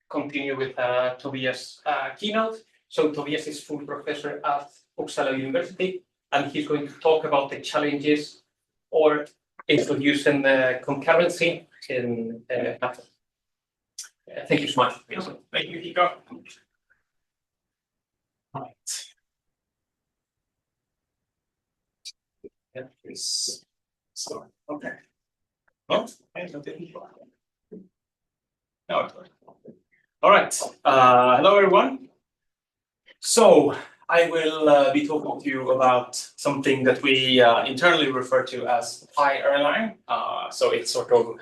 continue with Tobias' keynote. So Tobias is full professor at Uppsala University, and he's going to talk about the challenges or introducing the concurrency in Python. Thank you so much. Thank you, Kiko. Right. So, okay. No, no, all right. Hello, everyone. So I will be talking to you about something that we internally refer to as PyErlang. So it's sort of,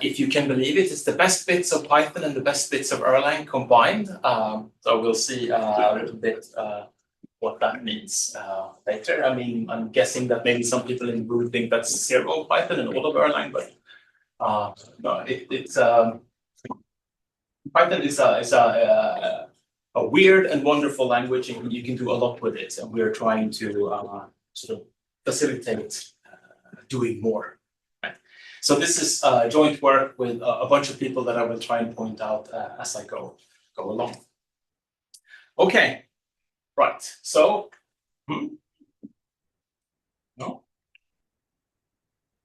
if you can believe it, it's the best bits of Python and the best bits of Erlang combined. So we'll see a little bit what that means later. I mean, I'm guessing that maybe some people in the room think that's zero of Python and all of Erlang, but no, it's Python is a weird and wonderful language, and you can do a lot with it. And we're trying to sort of facilitate doing more. Right? So this is joint work with a bunch of people that I will try and point out as I go along. Okay. Right, so, no,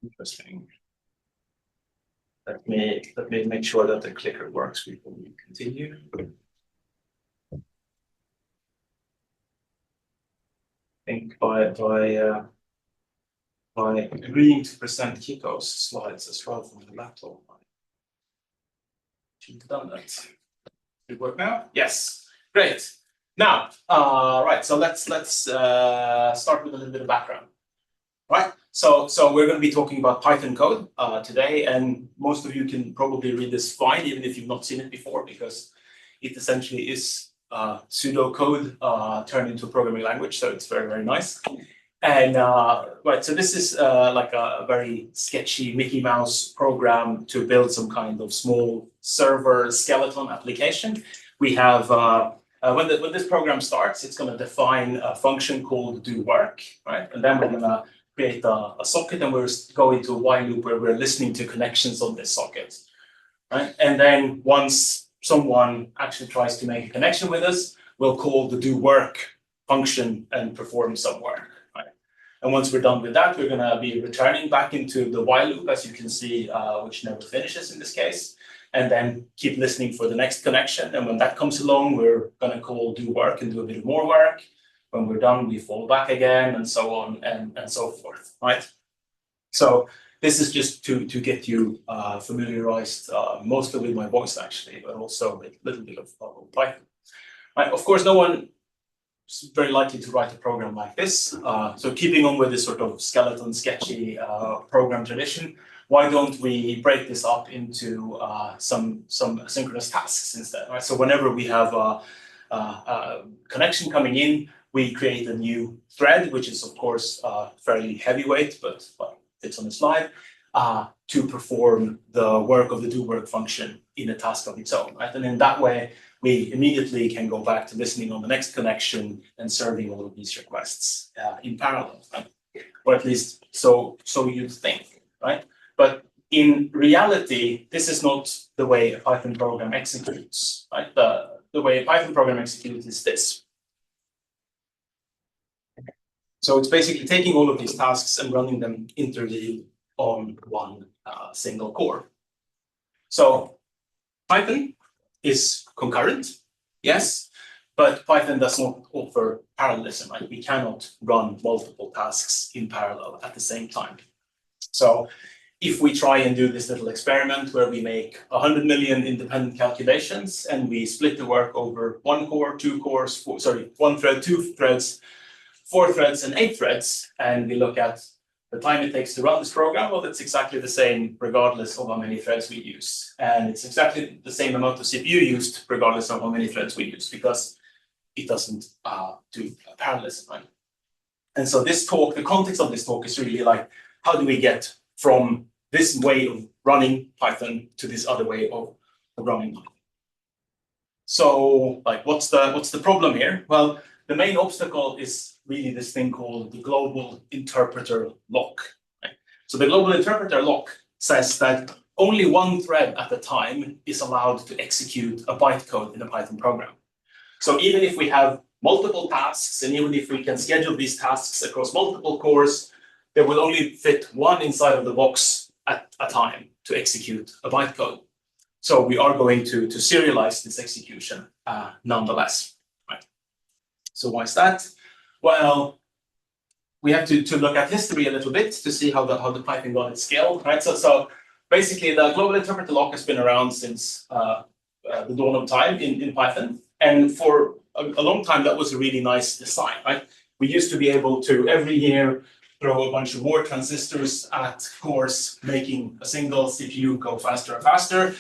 interesting. Let me make sure that the clicker works before we continue. I think by agreeing to present Kiko's slides as well from the laptop, I should have done that. Did it work now? Yes, great. Now, right, so let's start with a little bit of background, right? So we're going to be talking about Python code today, and most of you can probably read this fine, even if you've not seen it before, because it essentially is pseudocode turned into a programming language, so it's very, very nice. And right, so this is like a very sketchy Mickey Mouse program to build some kind of small server skeleton application. We have when this program starts, it's going to define a function called do work, right? And then we're going to create a socket, and we're going to a while loop where we're listening to connections on this socket, right? And then once someone actually tries to make a connection with us, we'll call the do work function and perform some work, right? And once we're done with that, we're going to be returning back into the while loop, as you can see, which never finishes in this case. And then keep listening for the next connection. And when that comes along, we're going to call do work and do a bit more work. When we're done, we fall back again, and so on and so forth, right? So this is just to get you familiarized, mostly with my voice, actually, but also with a little bit of Python. Right? Of course, no one is very likely to write a program like this. So keeping on with this sort of skeleton, sketchy program tradition, why don't we break this up into some asynchronous tasks instead, right? So whenever we have a connection coming in, we create a new thread, which is, of course, fairly heavyweight, but fits on the slide, to perform the work of the do work function in a task of its own, right? And in that way, we immediately can go back to listening on the next connection and serving all of these requests in parallel, right? Or at least so you'd think, right? But in reality, this is not the way a Python program executes, right? The way a Python program executes is this. So it's basically taking all of these tasks and running them interleaved on one single core. So Python is concurrent, yes, but Python does not offer parallelism, right? We cannot run multiple tasks in parallel at the same time. So if we try and do this little experiment where we make 100 million independent calculations and we split the work over one core, two cores, one thread, two threads, 4 threads, and 8 threads, and we look at the time it takes to run this program, well, it's exactly the same regardless of how many threads we use. And it's exactly the same amount of CPU used regardless of how many threads we use, because it doesn't do parallelism, right? And so this talk, the context of this talk is really like, how do we get from this way of running Python to this other way of running Python? So, like, what's the problem here? Well, the main obstacle is really this thing called the global interpreter lock. Right? So the global interpreter lock says that only one thread at a time is allowed to execute a bytecode in a Python program. So even if we have multiple tasks, and even if we can schedule these tasks across multiple cores, there will only fit one inside of the box at a time to execute a bytecode. So we are going to serialize this execution nonetheless. Right? So why is that? Well, we have to look at history a little bit to see how the Python got its scale. Right? So basically, the global interpreter lock has been around since the dawn of time in Python, and for a long time that was a really nice design. Right? We used to be able to every year throw a bunch of more transistors at cores, making a single CPU go faster and faster.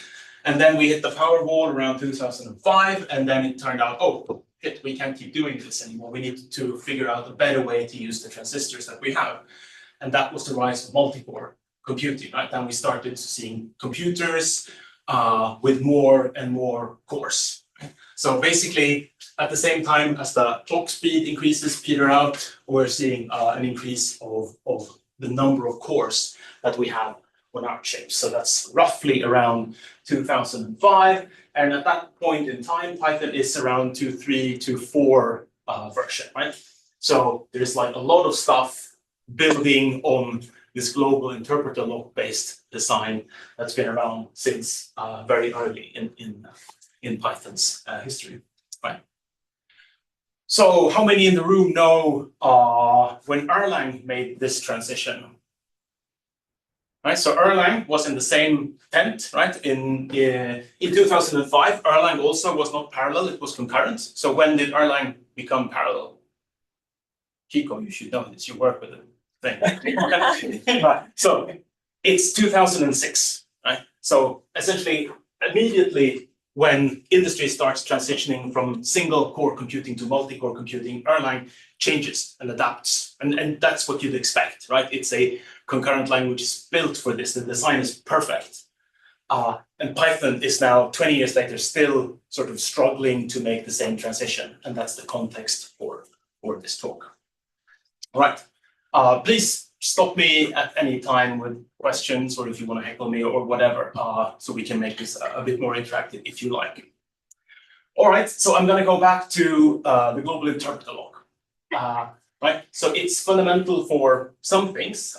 And then we hit the Powerball around 2005, and then it turned out, oh, shit, we can't keep doing this anymore. We need to figure out a better way to use the transistors that we have. And that was the rise of multi-core computing, right? Then we started seeing computers with more and more cores. Right? So basically, at the same time as the clock speed increases, peter out, we're seeing an increase of the number of cores that we have on our chips. So that's roughly around 2005. And at that point in time, Python is around 2.3 to 4 version, right? So there's like a lot of stuff building on this global interpreter lock-based design that's been around since very early in Python's history, right? So how many in the room know when Erlang made this transition? Right, so Erlang was in the same tent, right? In 2005, Erlang also was not parallel; it was concurrent. So when did Erlang become parallel? Kiko, you should know this. You work with it. Right. So it's 2006, right? So essentially, immediately when industry starts transitioning from single core computing to multi-core computing, Erlang changes and adapts, and that's what you'd expect, right? It's a concurrent language is built for this. The design is perfect. And Python is now, 20 years later, still sort of struggling to make the same transition. And that's the context for this talk. All right. Please stop me at any time with questions, or if you want to heckle me or whatever, so we can make this a bit more interactive if you like. All right. So I'm going to go back to the global interpreter lock. Right, so it's fundamental for some things,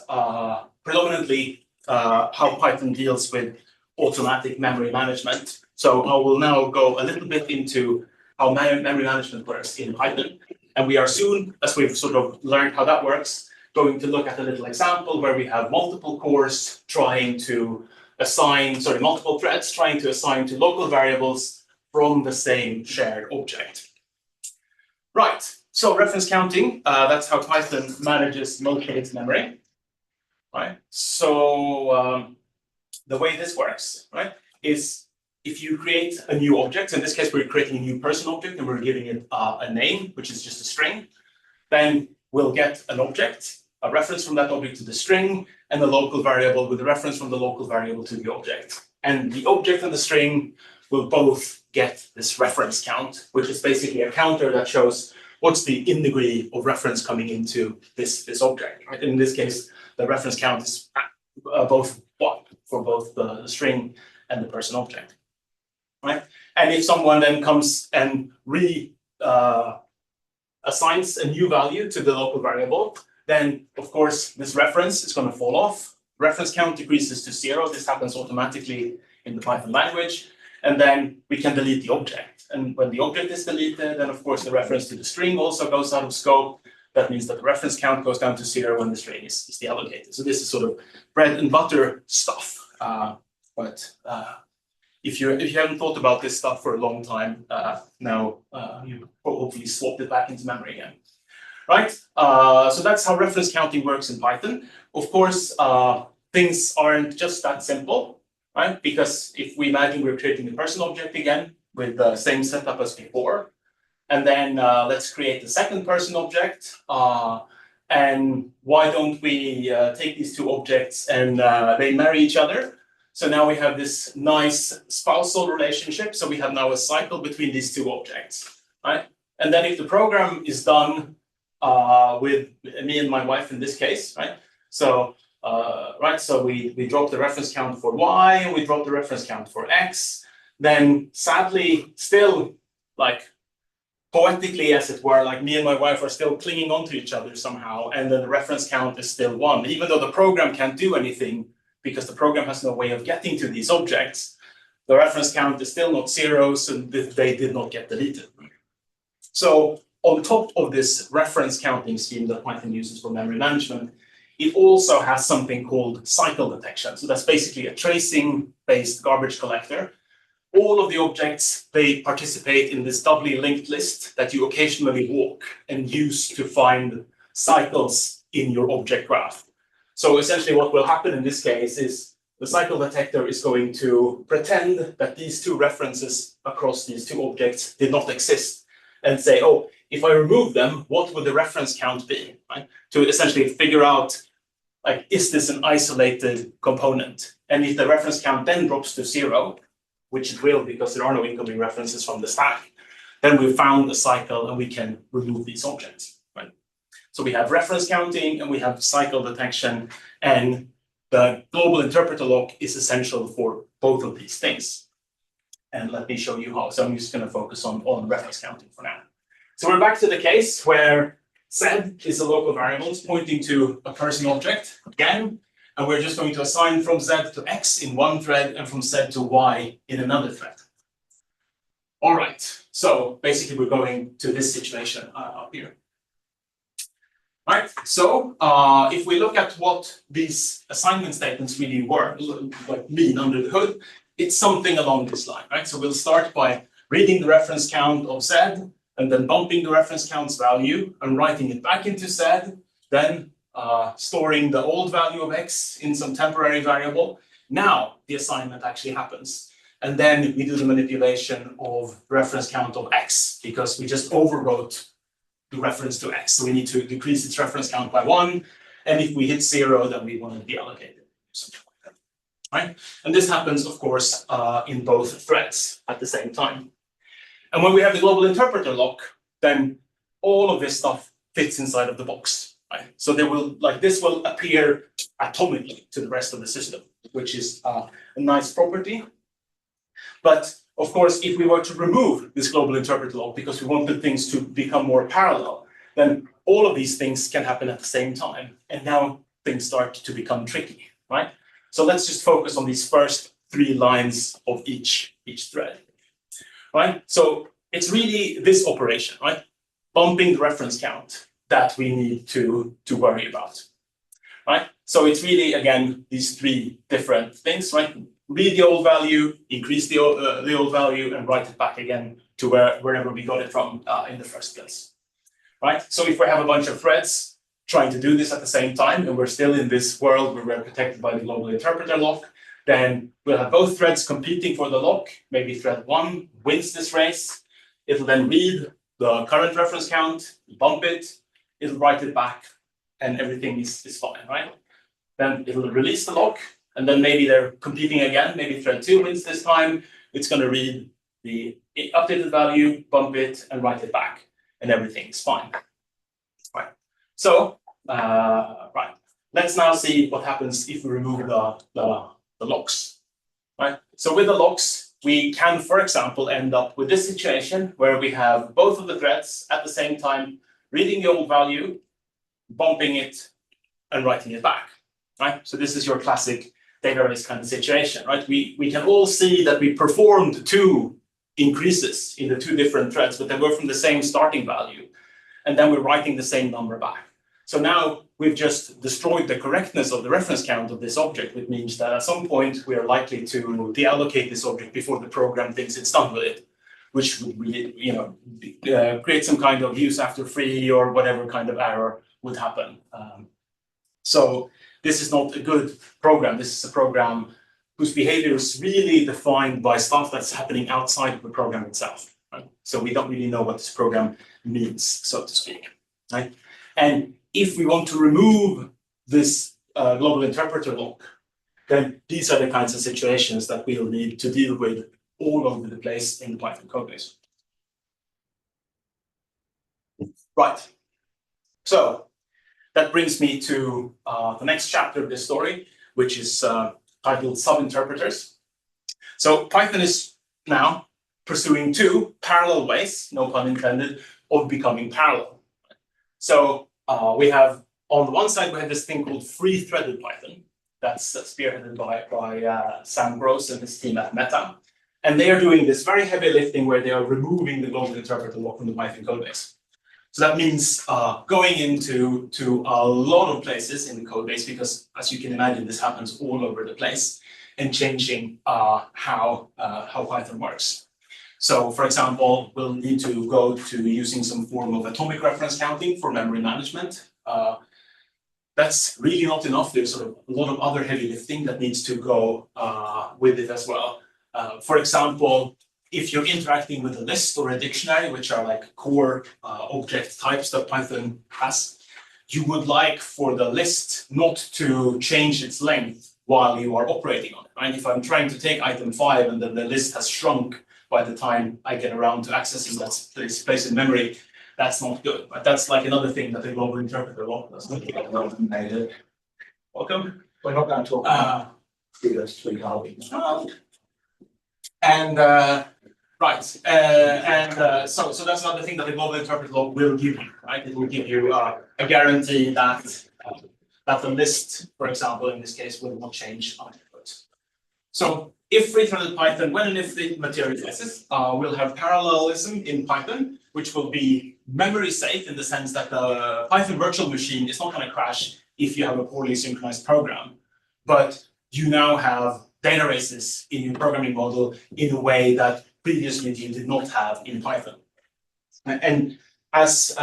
predominantly how Python deals with automatic memory management. So I will now go a little bit into how memory management works in Python. And we are soon, as we've sort of learned how that works, going to look at a little example where we have multiple cores trying to assign, multiple threads trying to assign to local variables from the same shared object. Right. So reference counting, that's how Python manages most of its memory, right? So the way this works, right, is if you create a new object, in this case, we're creating a new person object and we're giving it a name, which is just a string, then we'll get an object, a reference from that object to the string, and a local variable with a reference from the local variable to the object. And the object and the string will both get this reference count, which is basically a counter that shows what's the in degree of reference coming into this object. Right? In this case, the reference count is both 1 for both the string and the person object. Right? And if someone then comes and assigns a new value to the local variable, then of course this reference is going to fall off. Reference count decreases to 0. This happens automatically in the Python language. And then we can delete the object. And when the object is deleted, then of course the reference to the string also goes out of scope. That means that the reference count goes down to 0 when the string is deallocated. So this is sort of bread and butter stuff. But if you haven't thought about this stuff for a long time, now you hopefully swapped it back into memory again. Right? So that's how reference counting works in Python. Of course, things aren't just that simple. Right? Because if we imagine we're creating the person object again with the same setup as before, and then let's create the second person object. And why don't we take these two objects and they marry each other? So now we have this nice spousal relationship. So we have now a cycle between these two objects, right? And then if the program is done with me and my wife in this case, right? So right? So we drop the reference count for y, and we drop the reference count for x. Then sadly, still like poetically, as it were, like me and my wife are still clinging on to each other somehow, and then the reference count is still 1, even though the program can't do anything because the program has no way of getting to these objects. The reference count is still not 0, so they did not get deleted. So on top of this reference counting scheme that Python uses for memory management, it also has something called cycle detection. So that's basically a tracing-based garbage collector. All of the objects, they participate in this doubly linked list that you occasionally walk and use to find cycles in your object graph. So essentially what will happen in this case is the cycle detector is going to pretend that these two references across these two objects did not exist and say, oh, if I remove them, what would the reference count be? Right? To essentially figure out, like, is this an isolated component? And if the reference count then drops to 0, which it will because there are no incoming references from the stack, then we've found a cycle and we can remove these objects, right? So we have reference counting and we have cycle detection, and the global interpreter lock is essential for both of these things. And let me show you how. So I'm just going to focus on reference counting for now. So we're back to the case where z is a local variable pointing to a person object again. And we're just going to assign from z to x in one thread and from z to y in another thread. All right, so basically we're going to this situation up here. All right, so if we look at what these assignment statements really mean under the hood, it's something along this line, right? So we'll start by reading the reference count of z and then bumping the reference count's value and writing it back into z, then storing the old value of x in some temporary variable. Now the assignment actually happens. And then we do the manipulation of reference count of x because we just overwrote the reference to x. So we need to decrease its reference count by 1. And if we hit 0, then we want to deallocate it. Something like that. Right? And this happens, of course, in both threads at the same time. And when we have the global interpreter lock, then all of this stuff fits inside of the box. Right? So this will appear atomically to the rest of the system, which is a nice property. But of course, if we were to remove this global interpreter lock because we wanted things to become more parallel, then all of these things can happen at the same time. And now things start to become tricky, right? So let's just focus on these first 3 lines of each thread, right? So it's really this operation, right? Bumping the reference count that we need to worry about, right? So it's really, again, these 3 different things, right? Read the old value, increase the old value, and write it back again to wherever we got it from in the first place, right? So if we have a bunch of threads trying to do this at the same time, and we're still in this world where we're protected by the global interpreter lock, then we'll have both threads competing for the lock. Maybe thread 1 wins this race. It'll then read the current reference count, bump it, it'll write it back, and everything is fine, right? Then it'll release the lock, and then maybe they're competing again. Maybe thread 2 wins this time. It's going to read the updated value, bump it, and write it back, and everything is fine. Right. So, right. Let's now see what happens if we remove the locks. Right. So with the locks, we can, for example, end up with this situation where we have both of the threads at the same time reading the old value, bumping it, and writing it back. Right. So this is your classic database kind of situation, right? We can all see that we performed 2 increases in the 2 different threads, but they were from the same starting value. And then we're writing the same number back. So now we've just destroyed the correctness of the reference count of this object, which means that at some point we are likely to deallocate this object before the program thinks it's done with it, which would really, create some kind of use after free or whatever kind of error would happen. So this is not a good program. This is a program whose behavior is really defined by stuff that's happening outside of the program itself. Right? So we don't really know what this program means, so to speak. Right? And if we want to remove this global interpreter lock, then these are the kinds of situations that we'll need to deal with all over the place in the Python codebase. Right. So that brings me to the next chapter of this story, which is titled Subinterpreters. So Python is now pursuing two parallel ways, no pun intended, of becoming parallel. So we have, on the one side, we have this thing called free-threaded Python. That's spearheaded by Sam Gross and his team at Meta. And they are doing this very heavy lifting where they are removing the global interpreter lock from the Python codebase. So that means going into a lot of places in the codebase, because as you can imagine, this happens all over the place, and changing how Python works. So for example, we'll need to go to using some form of atomic reference counting for memory management. That's really not enough. There's sort of a lot of other heavy lifting that needs to go with it as well. For example, if you're interacting with a list or a dictionary, which are like core object types that Python has, you would like for the list not to change its length while you are operating on it, right? If I'm trying to take item 5 and then the list has shrunk by the time I get around to accessing that place in memory, that's not good. But that's like another thing that the global interpreter lock does. Welcome. We're not going to talk about those three, are we? And so that's another thing that the global interpreter lock will give you, right? It will give you a guarantee that the list, for example, in this case, will not change afterwards. So if free-threaded Python, when and if it materializes, we'll have parallelism in Python, which will be memory safe in the sense that the Python virtual machine is not going to crash if you have a poorly synchronized program, but you now have data races in your programming model in a way that previously you did not have in Python. And as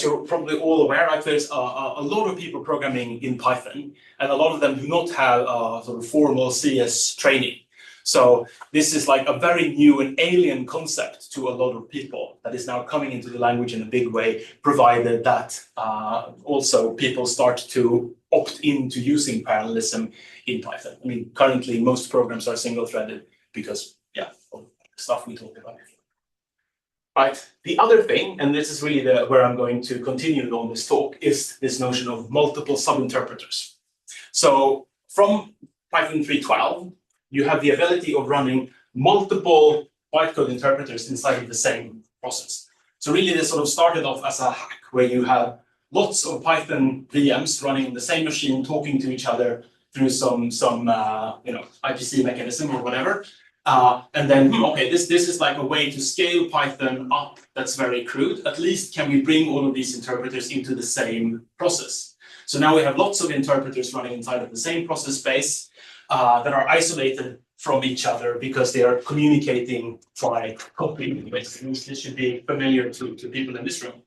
you're probably all aware, right, there's a lot of people programming in Python, and a lot of them do not have sort of formal CS training. So this is like a very new and alien concept to a lot of people that is now coming into the language in a big way, provided that also people start to opt into using parallelism in Python. I mean, currently most programs are single-threaded because, yeah, of stuff we talked about before. Right. The other thing, and this is really where I'm going to continue on this talk, is this notion of multiple subinterpreters. So from Python 3.12, you have the ability of running multiple bytecode interpreters inside of the same process. So really this sort of started off as a hack where you have lots of Python VMs running on the same machine, talking to each other through some IPC mechanism or whatever. And then, okay, this is like a way to scale Python up that's very crude. At least can we bring all of these interpreters into the same process? So now we have lots of interpreters running inside of the same process space that are isolated from each other because they are communicating by copy. This should be familiar to people in this room,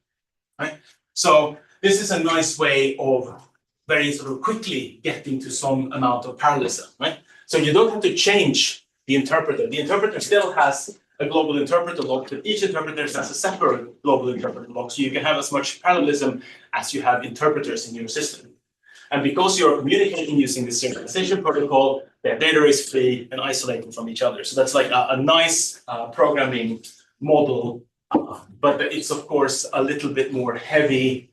right? So this is a nice way of very sort of quickly getting to some amount of parallelism, right? So you don't have to change the interpreter. The interpreter still has a global interpreter lock, but each interpreter has a separate global interpreter lock, so you can have as much parallelism as you have interpreters in your system. And because you're communicating using the serialization protocol, they're data race free and isolated from each other. So that's like a nice programming model, but it's of course a little bit more heavy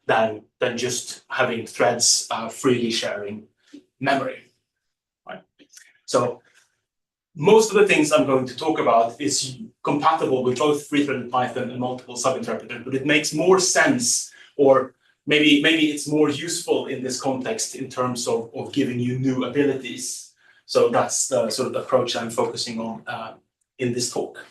than just having threads freely sharing memory. Right? So most of the things I'm going to talk about is compatible with both free-threaded Python and multiple subinterpreters, but it makes more sense, or maybe it's more useful in this context in terms of giving you new abilities. So that's the sort of approach I'm focusing on in this talk,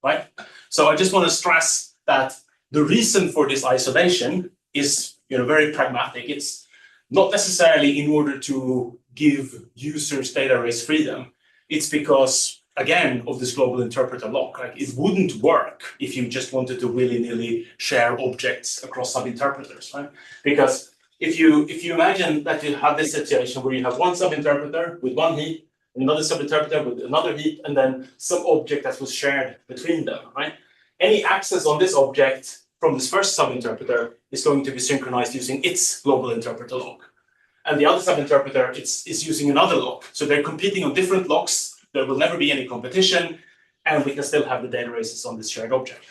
right? So I just want to stress that the reason for this isolation is very pragmatic. It's not necessarily in order to give users data race freedom. It's because, again, of this global interpreter lock. Like, it wouldn't work if you just wanted to willy-nilly share objects across subinterpreters, right? Because if you imagine that you have this situation where you have one subinterpreter with one heap, another subinterpreter with another heap, and then some object that was shared between them, right? Any access on this object from this first subinterpreter is going to be synchronized using its global interpreter lock. And the other subinterpreter is using another lock. So they're competing on different locks. There will never be any competition, and we can still have the data races on this shared object.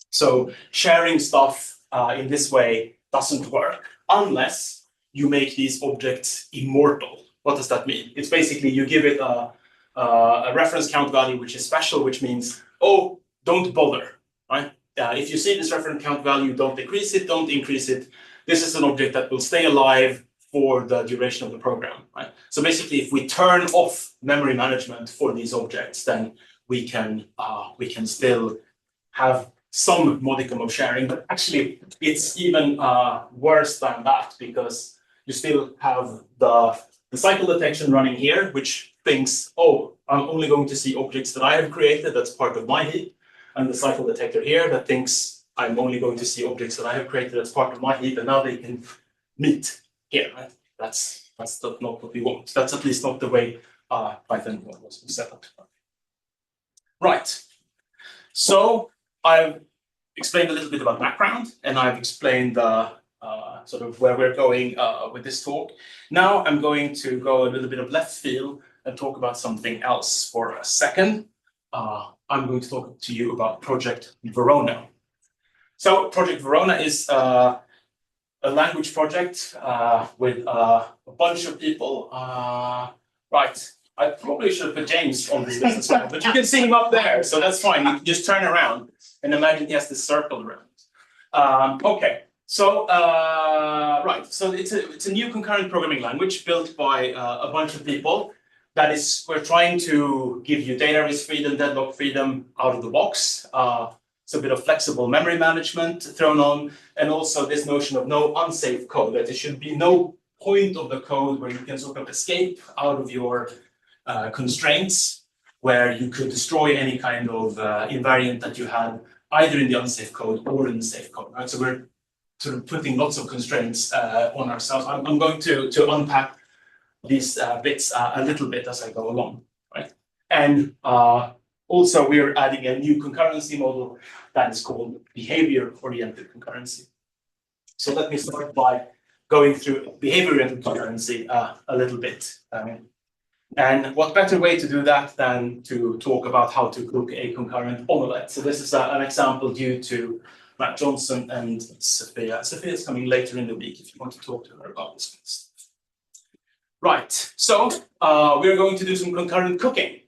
So sharing stuff in this way doesn't work unless you make these objects immortal. What does that mean? It's basically you give it a reference count value which is special, which means, oh, don't bother, right? If you see this reference count value, don't decrease it, don't increase it. This is an object that will stay alive for the duration of the program, right? So basically, if we turn off memory management for these objects, then we can still have some modicum of sharing. But actually, it's even worse than that, because you still have the cycle detection running here, which thinks, oh, I'm only going to see objects that I have created. That's part of my heap. And the cycle detector here that thinks I'm only going to see objects that I have created as part of my heap, and now they can meet here, right? That's not what we want. That's at least not the way Python was set up. Right. So I've explained a little bit about background, and I've explained sort of where we're going with this talk. Now I'm going to go a little bit of left field and talk about something else for a second. I'm going to talk to you about Project Verona. So Project Verona is a language project with a bunch of people. Right, I probably should have put James on this list as well, but you can see him up there, so that's fine. You can just turn around and imagine he has this circle around. Okay, so right, so it's a new concurrent programming language built by a bunch of people. That is, we're trying to give you data res freedom, deadlock freedom out of the box. It's a bit of flexible memory management thrown on, and also this notion of no unsafe code, that there should be no point of the code where you can sort of escape out of your constraints, where you could destroy any kind of invariant that you had either in the unsafe code or in the safe code, right? So we're sort of putting lots of constraints on ourselves. I'm going to unpack these bits a little bit as I go along, right? And also we're adding a new concurrency model that is called behavior-oriented concurrency. So let me start by going through behavior-oriented concurrency a little bit. And what better way to do that than to talk about how to cook a concurrent omelette? So this is an example due to Matt Johnson and Sophia. Sophia is coming later in the week if you want to talk to her about this kind of stuff. Right, so we're going to do some concurrent cooking.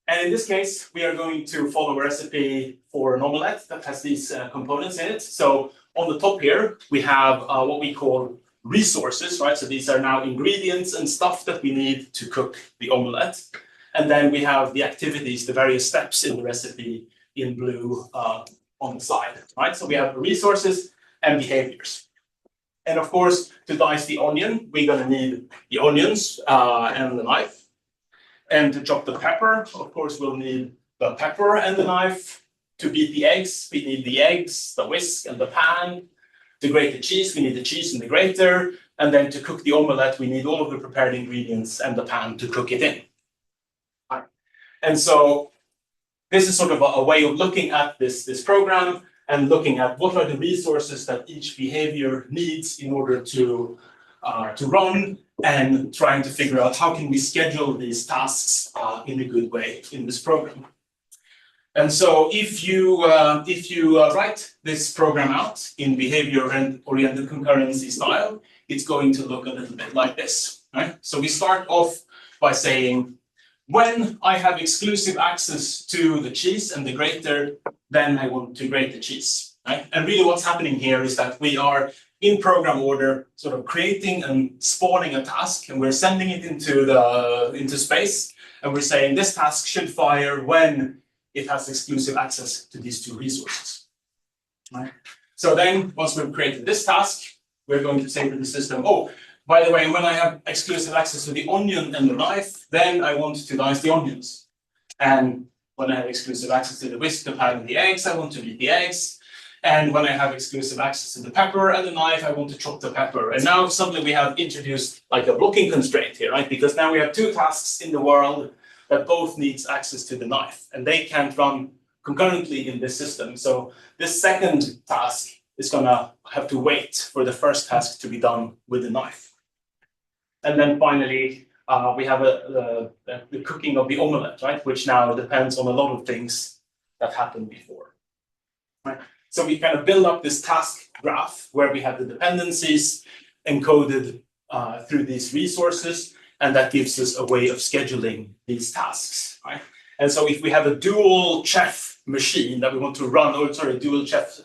And in this case, we are going to follow a recipe for an omelette that has these components in it. So on the top here, we have what we call resources, right? So these are now ingredients and stuff that we need to cook the omelette. And then we have the activities, the various steps in the recipe in blue on the side, right? So we have the resources and behaviors. And of course, to dice the onion, we're going to need the onions and the knife. And to chop the pepper, of course, we'll need the pepper and the knife. To beat the eggs, we need the eggs, the whisk, and the pan. To grate the cheese, we need the cheese and the grater. And then to cook the omelette, we need all of the prepared ingredients and the pan to cook it in. And so this is sort of a way of looking at this program and looking at what are the resources that each behavior needs in order to run, and trying to figure out how can we schedule these tasks in a good way in this program. And so if you write this program out in behavior-oriented concurrency style, it's going to look a little bit like this, right? So we start off by saying, when I have exclusive access to the cheese and the grater, then I want to grate the cheese, right? And really what's happening here is that we are in program order, sort of creating and spawning a task, and we're sending it into space, and we're saying this task should fire when it has exclusive access to these two resources, right? So then once we've created this task, we're going to say to the system, oh, by the way, when I have exclusive access to the onion and the knife, then I want to dice the onions. And when I have exclusive access to the whisk, the pan, and the eggs, I want to beat the eggs. And when I have exclusive access to the pepper and the knife, I want to chop the pepper. And now suddenly we have introduced like a blocking constraint here, right? Because now we have two tasks in the world that both needs access to the knife, and they can't run concurrently in this system. So this second task is gonna have to wait for the first task to be done with the knife. And then finally, we have the cooking of the omelette, right? Which now depends on a lot of things that happened before, right? So we kind of build up this task graph where we have the dependencies encoded through these resources, and that gives us a way of scheduling these tasks, right? And so if we have a dual chef machine that we want to run, or sorry, dual chef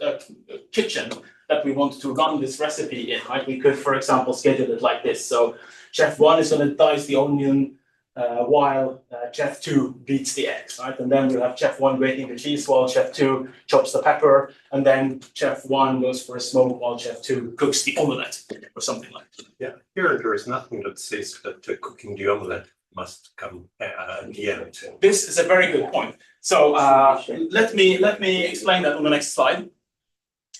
kitchen that we want to run this recipe in, right? We could, for example, schedule it like this. So chef 1 is going to dice the onion while chef 2 beats the eggs, right? And then we'll have chef 1 grating the cheese while chef 2 chops the pepper, and then chef 1 goes for a smoke while chef 2 cooks the omelette or something like that. Yeah, here there is nothing that says that cooking the omelette must come at the end. This is a very good point. So let me explain that on the next slide.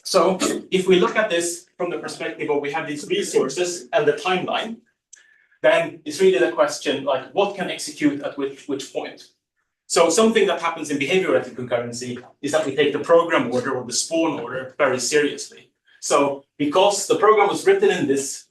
So if we look at this from the perspective of we have these resources and the timeline, then it's really the question like what can execute at which point. So something that happens in behavior-oriented concurrency is that we take the program order or the spawn order very seriously. So because the program was written in this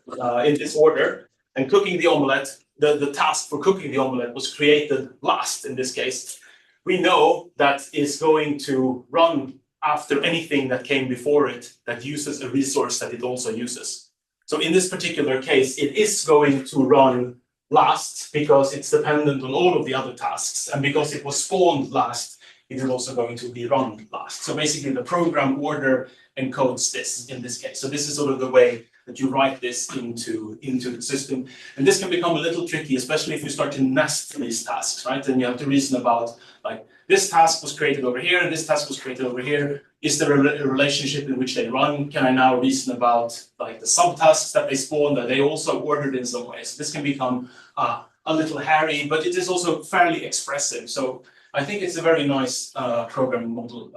order, and cooking the omelette, the task for cooking the omelette was created last in this case, we know that is going to run after anything that came before it that uses a resource that it also uses. So in this particular case, it is going to run last because it's dependent on all of the other tasks, and because it was spawned last, it is also going to be run last. So basically the program order encodes this in this case. So this is sort of the way that you write this into the system. And this can become a little tricky, especially if you start to nest these tasks, right? Then you have to reason about, like, this task was created over here, and this task was created over here. Is there a relationship in which they run? Can I now reason about, like, the subtasks that they spawn, that they also ordered in some ways? This can become a little hairy, but it is also fairly expressive. So I think it's a very nice programming model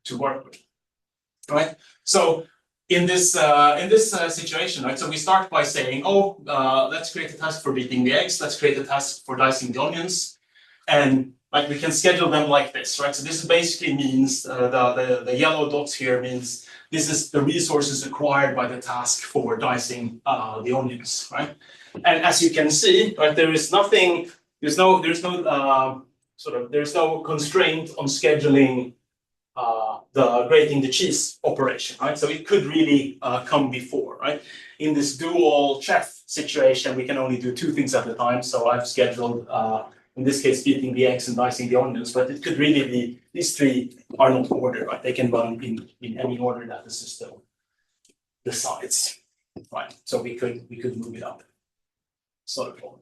to work with, right? So in this situation, right? So we start by saying, oh, let's create a task for beating the eggs. Let's create a task for dicing the onions, and like we can schedule them like this, right? So this basically means the yellow dots here means this is the resources required by the task for dicing the onions, right? And as you can see, right, there's no constraint on scheduling the grating the cheese operation, right? So it could really come before, right? In this dual chef situation, we can only do two things at a time. So I've scheduled, in this case, beating the eggs and dicing the onions, but it could really be, these three are not ordered, right? They can run in any order that the system decides, right? So we could move it up, sort of problem.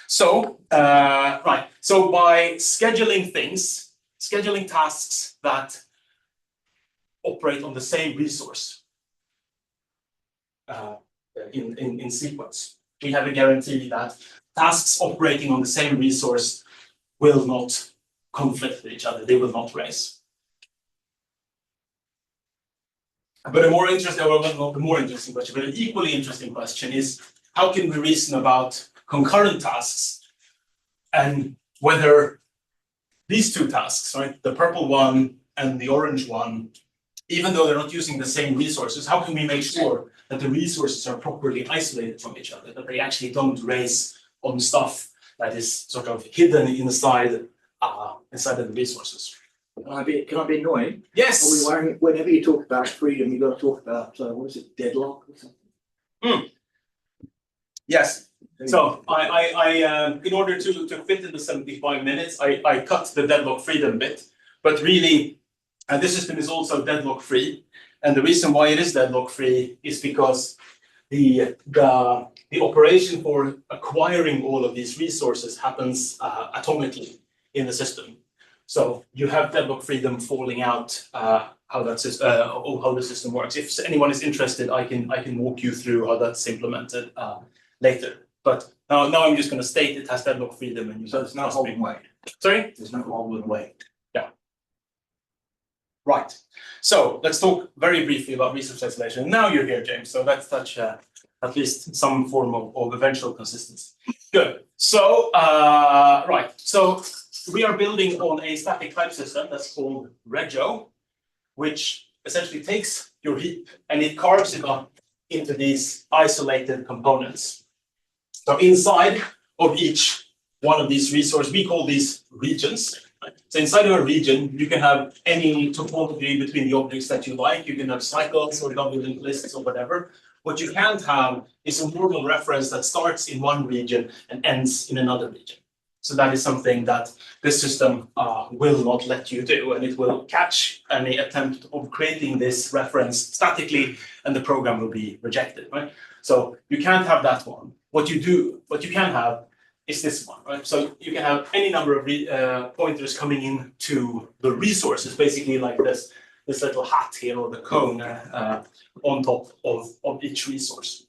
So, right, so by scheduling tasks that operate on the same resource in sequence, we have a guarantee that tasks operating on the same resource will not conflict with each other, they will not race. But a more interesting, well, not the more interesting question, but an equally interesting question is, how can we reason about concurrent tasks and whether these two tasks, right, the purple one and the orange one, even though they're not using the same resources, how can we make sure that the resources are properly isolated from each other, that they actually don't race on stuff that is sort of hidden inside of the resources? Can I be annoying? Yes. Are we worrying, whenever you talk about freedom, you've got to talk about what is it, deadlock or something? Yes. So I in order to fit in the 75 minutes, I cut the deadlock freedom bit, but really, this system is also deadlock free, and the reason why it is deadlock free is because the operation for acquiring all of these resources happens atomically in the system. So you have deadlock freedom falling out how the system works. If anyone is interested, I can walk you through how that's implemented later. But now I'm just going to state it has deadlock freedom, and So it's not hold and wait. Sorry? There's no hold and wait. Yeah. Right. So let's talk very briefly about resource isolation. Now you're here, James. So let's touch at least some form of eventual consistency. Good. So right. So we are building on a static type system that's called Regio, which essentially takes your heap and it carves it up into these isolated components. So inside of each one of these resources, we call these regions, Right? So inside of a region, you can have any topology between the objects that you like. You can have cycles or double linked lists or whatever. What you can't have is a normal reference that starts in one region and ends in another region. So that is something that this system will not let you do, and it will catch any attempt of creating this reference statically, and the program will be rejected, right? So you can't have that one. What you can have is this one, right? So you can have any number of pointers coming into the resources, basically like this little hat here or the cone on top of each resource.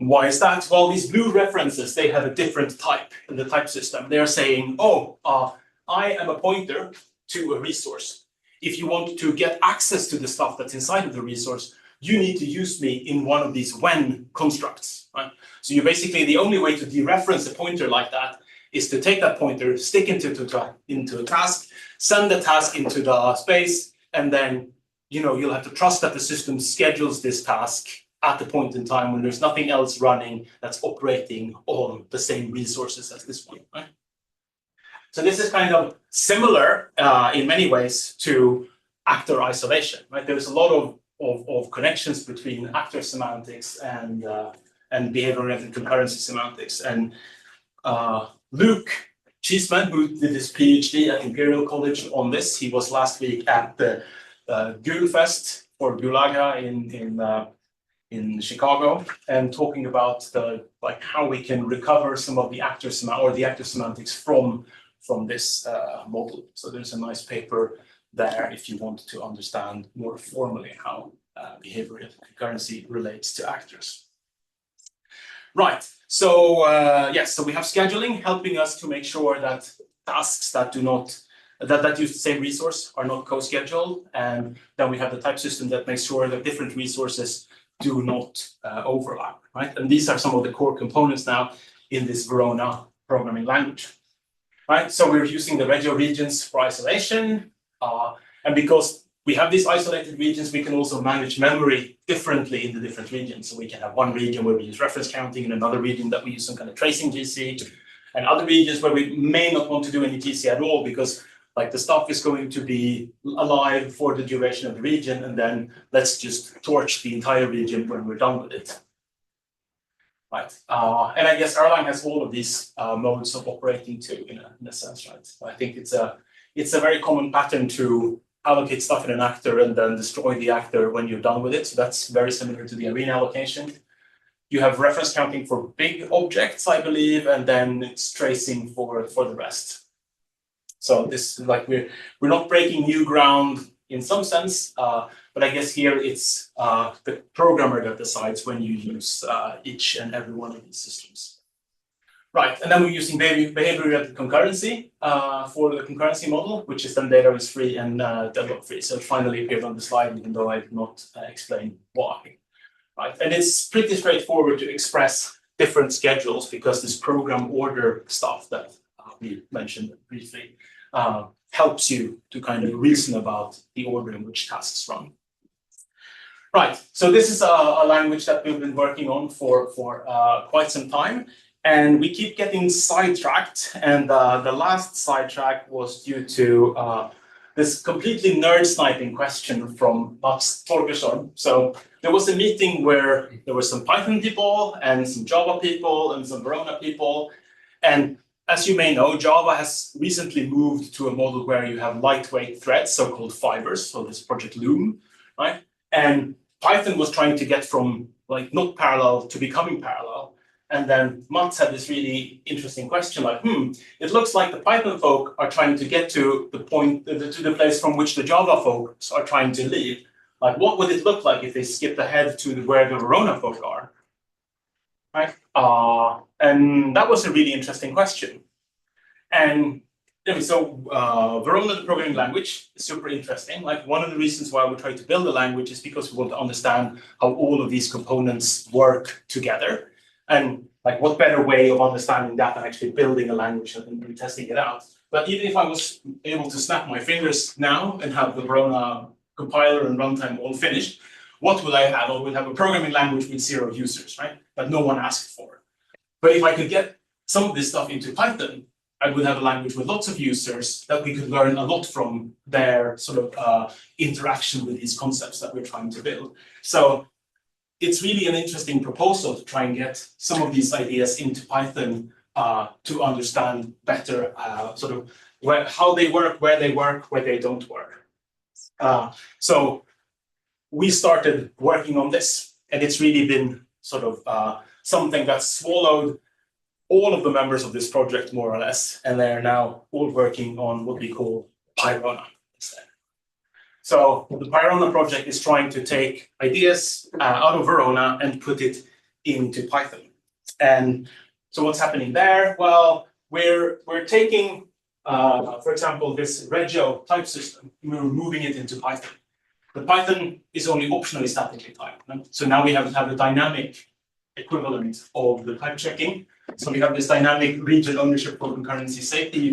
Why is that? Well, these blue references, they have a different type in the type system. They're saying, I am a pointer to a resource. If you want to get access to the stuff that's inside of the resource, you need to use me in one of these when constructs, right? So you basically, the only way to dereference a pointer like that is to take that pointer, stick into a task, send the task into the space, and then you'll have to trust that the system schedules this task at the point in time when there's nothing else running that's operating on the same resources as this one, right? So this is kind of similar in many ways to actor isolation, right? There's a lot of connections between actor semantics and behavior-oriented concurrency semantics. And Luke Cheeseman, who did his PhD at Imperial College on this, he was last week at the Gulfest for Gulaga in Chicago, and talking about how we can recover some of the actor semantics from this model. So there's a nice paper there if you want to understand more formally how behavior concurrency relates to actors. Right. So yes, so we have scheduling helping us to make sure that tasks that do not that use the same resource are not co-scheduled, and then we have the type system that makes sure that different resources do not overlap, right? And these are some of the core components now in this Verona programming language, right? So we're using the regio regions for isolation, and because we have these isolated regions, we can also manage memory differently in the different regions. So we can have one region where we use reference counting, and another region that we use some kind of tracing GC, and other regions where we may not want to do any GC at all because the stuff is going to be alive for the duration of the region, and then let's just torch the entire region when we're done with it. Right. And I guess Erlang has all of these modes of operating too, in a sense, right? So I think it's a very common pattern to allocate stuff in an actor and then destroy the actor when you're done with it. So that's very similar to the arena allocation. You have reference counting for big objects, I believe, and then it's tracing for the rest. So this is we're not breaking new ground in some sense, but I guess here it's the programmer that decides when you use each and every one of these systems. Right, and then we're using behavior-oriented concurrency for the concurrency model, which is then data is free and deadlock free. So it finally appeared on the slide, even though I did not explain why. Right, and it's pretty straightforward to express different schedules because this program order stuff that we mentioned briefly helps you to kind of reason about the order in which tasks run. Right, so this is a language that we've been working on for quite some time, and we keep getting sidetracked, and the last sidetrack was due to this completely nerd sniping question from Mats Torgersson. So there was a meeting where there were some Python people and some Java people and some Verona people, and as you may know, Java has recently moved to a model where you have lightweight threads, so-called fibers, so this project Loom, right? And Python was trying to get from not parallel to becoming parallel. And then Mats had this really interesting question it looks like the Python folk are trying to get to the point, to the place from which the Java folks are trying to leave. What would it look like if they skipped ahead to where the Verona folk are? Right? And that was a really interesting question. And so Verona, the programming language, is super interesting. One of the reasons why we try to build a language is because we want to understand how all of these components work together. And what better way of understanding that than actually building a language and testing it out. But even if I was able to snap my fingers now and have the Verona compiler and runtime all finished, what would I have? I would have a programming language with 0 users, right? That no one asked for. But if I could get some of this stuff into Python, I would have a language with lots of users that we could learn a lot from their sort of interaction with these concepts that we're trying to build. So it's really an interesting proposal to try and get some of these ideas into Python to understand better sort of how they work, where they don't work. So we started working on this, and it's really been sort of something that's swallowed all of the members of this project, more or less, and they're now all working on what we call PyErlang instead. So the PyErlang project is trying to take ideas out of Verona and put it into Python. And so what's happening there? Well, we're taking, for example, this Regio type system, we're moving it into Python. But Python is only optionally statically typed. Right? So now we have a dynamic equivalent of the type checking. So we have this dynamic region ownership for concurrency safety.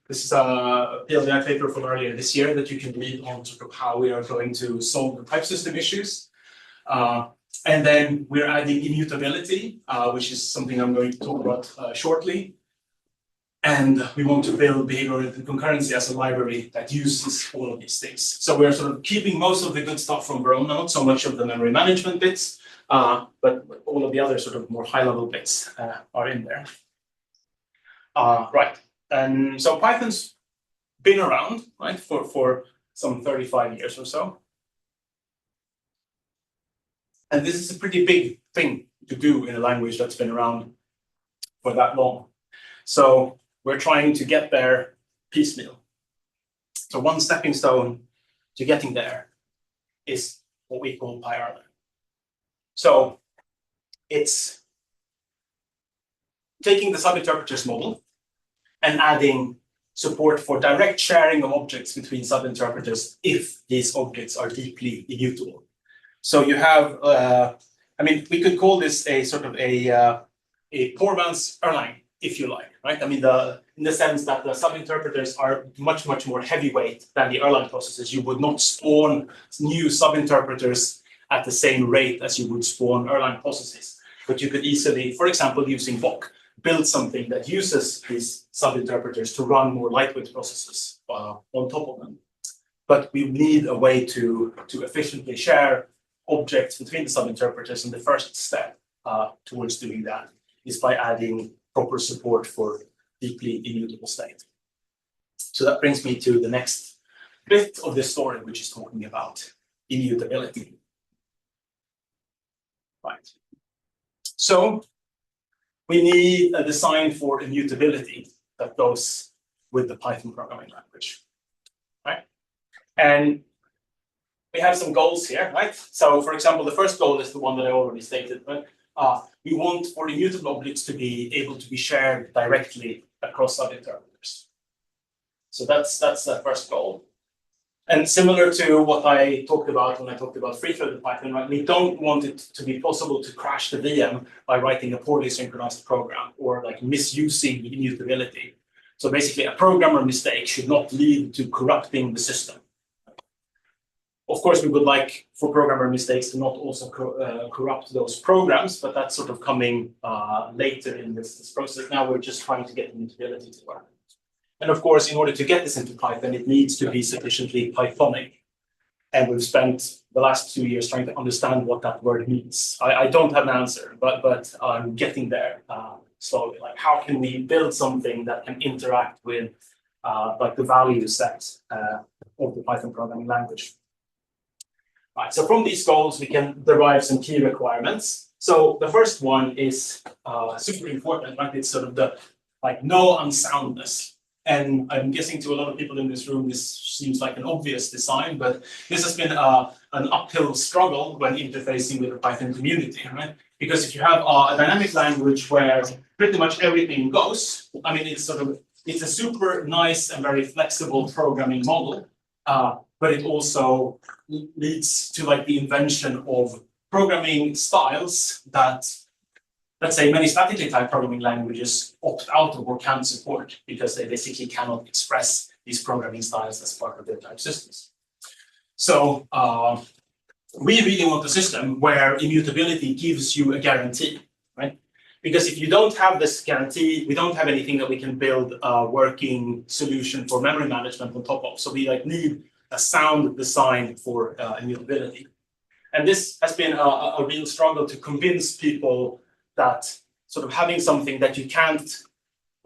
This is a PLDI paper from earlier this year that you can read on sort of how we are going to solve the type system issues. And then we're adding immutability, which is something I'm going to talk about shortly. And we want to build behavior-oriented concurrency as a library that uses all of these things. So we're sort of keeping most of the good stuff from Verona, not so much of the memory management bits, but all of the other sort of more high-level bits are in there. Right, and so Python's been around, right, for some 35 years or so. And this is a pretty big thing to do in a language that's been around for that long. So we're trying to get there piecemeal. So one stepping stone to getting there is what we call PyErlang. So it's taking the subinterpreters model and adding support for direct sharing of objects between subinterpreters if these objects are deeply immutable. So you have, I mean, we could call this a sort of a poor man's Erlang, if you like, right? I mean, in the sense that the subinterpreters are much, much more heavyweight than the Erlang processes. You would not spawn new subinterpreters at the same rate as you would spawn Erlang processes. But you could easily, for example, using Bock, build something that uses these subinterpreters to run more lightweight processes on top of them. But we need a way to efficiently share objects between the subinterpreters, and the first step towards doing that is by adding proper support for deeply immutable state. So that brings me to the next bit of this story, which is talking about immutability. Right. So we need a design for immutability that goes with the Python programming language, right? And we have some goals here, right? So, for example, the first goal is the one that I already stated, right? We want for immutable objects to be able to be shared directly across subinterpreters. So that's the first goal. And similar to what I talked about when I talked about free-threaded Python, right? We don't want it to be possible to crash the VM by writing a poorly synchronized program or like misusing immutability. So basically, a programmer mistake should not lead to corrupting the system. Of course, we would like for programmer mistakes to not also corrupt those programs, but that's sort of coming later in this process. Now we're just trying to get immutability to work. And of course, in order to get this into Python, it needs to be sufficiently Pythonic. And we've spent the last 2 years trying to understand what that word means. I don't have an answer, but I'm getting there slowly. Like, how can we build something that can interact with like the value set of the Python programming language? Right, so from these goals, we can derive some key requirements. So the first one is super important, right? It's sort of the like no unsoundness. And I'm guessing to a lot of people in this room, this seems like an obvious design, but this has been an uphill struggle when interfacing with the Python community, right? Because if you have a dynamic language where pretty much everything goes, I mean, it's a super nice and very flexible programming model, but it also leads to like the invention of programming styles that, let's say, many statically typed programming languages opt out of or can't support because they basically cannot express these programming styles as part of their type systems. So we really want a system where immutability gives you a guarantee, right? Because if you don't have this guarantee, we don't have anything that we can build a working solution for memory management on top of. So we like need a sound design for immutability. And this has been a real struggle to convince people that sort of having something that you can't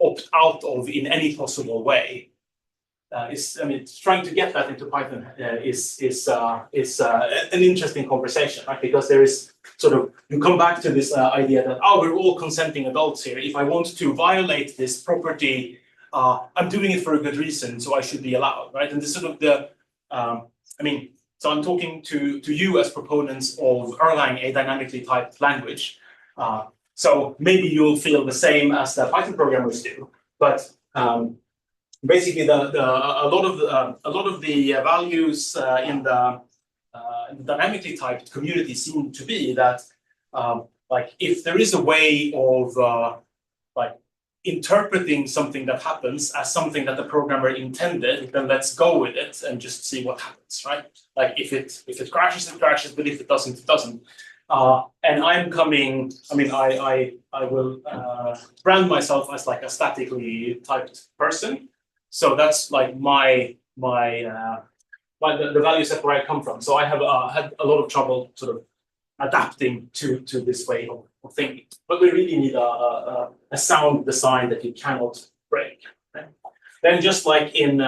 opt out of in any possible way trying to get that into Python is an interesting conversation, right? Because there is sort of, you come back to this idea that, oh, we're all consenting adults here. If I want to violate this property, I'm doing it for a good reason, so I should be allowed, right? And this sort of the, so I'm talking to you as proponents of Erlang, a dynamically typed language. So maybe you'll feel the same as the Python programmers do, but basically, a lot of the values in the dynamically typed community seem to be that, like, if there is a way of like interpreting something that happens as something that the programmer intended, then let's go with it and just see what happens, right? Like, if it crashes, it crashes, but if it doesn't, it doesn't. And I'm coming. I will brand myself as like a statically typed person. So that's like the value set where I come from. So I have had a lot of trouble sort of adapting to this way of thinking. But we really need a sound design that you cannot break. Right? Then just like in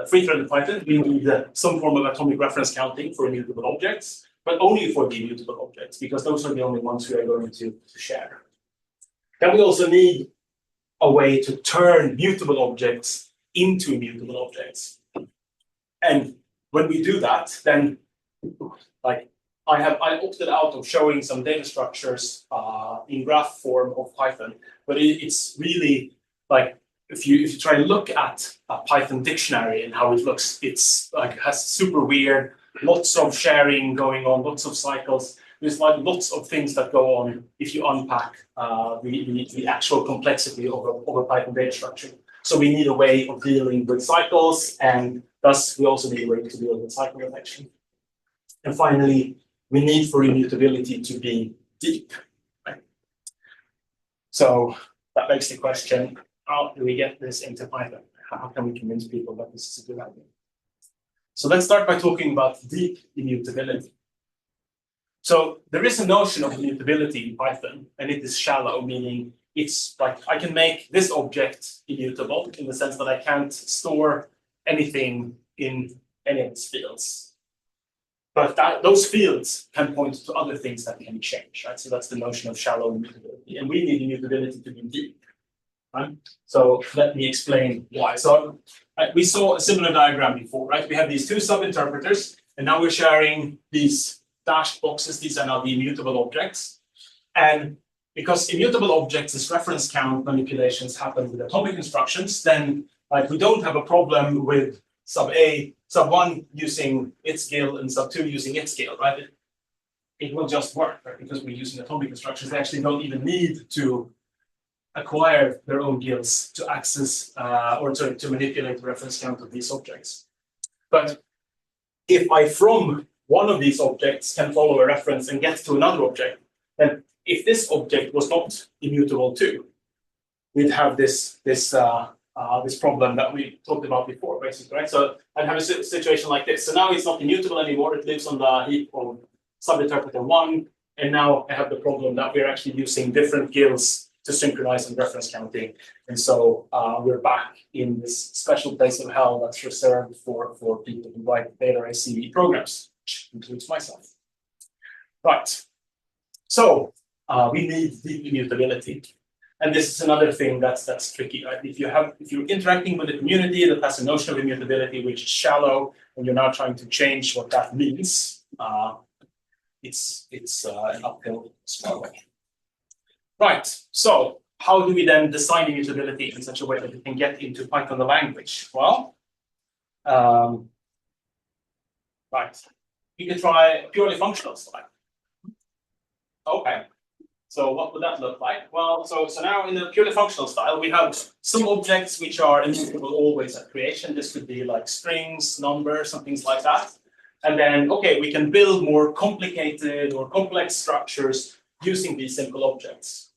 free-threaded Python, we need some form of atomic reference counting for immutable objects, but only for the immutable objects, because those are the only ones we are going to share. Then we also need a way to turn mutable objects into immutable objects. And when we do that, then like I opted out of showing some data structures in graph form of Python, but it's really like if you try to look at a Python dictionary and how it looks, it's like has super weird, lots of sharing going on, lots of cycles. There's like lots of things that go on if you unpack the actual complexity of a Python data structure. So we need a way of dealing with cycles, and thus we also need a way to deal with cycle detection. And finally, we need for immutability to be deep. Right? So that begs the question, how do we get this into Python? How can we convince people that this is a good idea? So let's start by talking about deep immutability. So there is a notion of immutability in Python, and it is shallow, meaning it's like I can make this object immutable in the sense that I can't store anything in any of its fields. But those fields can point to other things that can change, right? So that's the notion of shallow immutability. And we need immutability to be deep, right? So let me explain why. So we saw a similar diagram before, right? We have these two sub-interpreters, and now we're sharing these dashed boxes. These are now the immutable objects. And because immutable objects' reference count manipulations happen with atomic instructions, then we don't have a problem with sub A, sub 1 using its GIL and sub 2 using its GIL, right? It will just work, right? Because we're using atomic instructions. They actually don't even need to acquire their own GILs to access or to manipulate the reference count of these objects. But if I from one of these objects can follow a reference and get to another object, then if this object was not immutable too, we'd have this problem that we talked about before, basically, right? So I'd have a situation like this. So now it's not immutable anymore. It lives on the heap of sub-interpreter 1, and now I have the problem that we're actually using different GILs to synchronize and reference counting. And so we're back in this special place of hell that's reserved for people who write data IC programs, which includes myself. Right. So we need deep immutability. And this is another thing that's tricky, right? If you're interacting with a community that has a notion of immutability which is shallow, and you're now trying to change what that means, it's an uphill struggle. Right. So how do we then design immutability in such a way that we can get into Python the language? Well, right. You can try a purely functional style. Okay. So what would that look like? Well, so now in the purely functional style, we have some objects which are immutable always at creation. This could be like strings, numbers, and things like that. And then, okay, we can build more complicated or complex structures using these simple objects.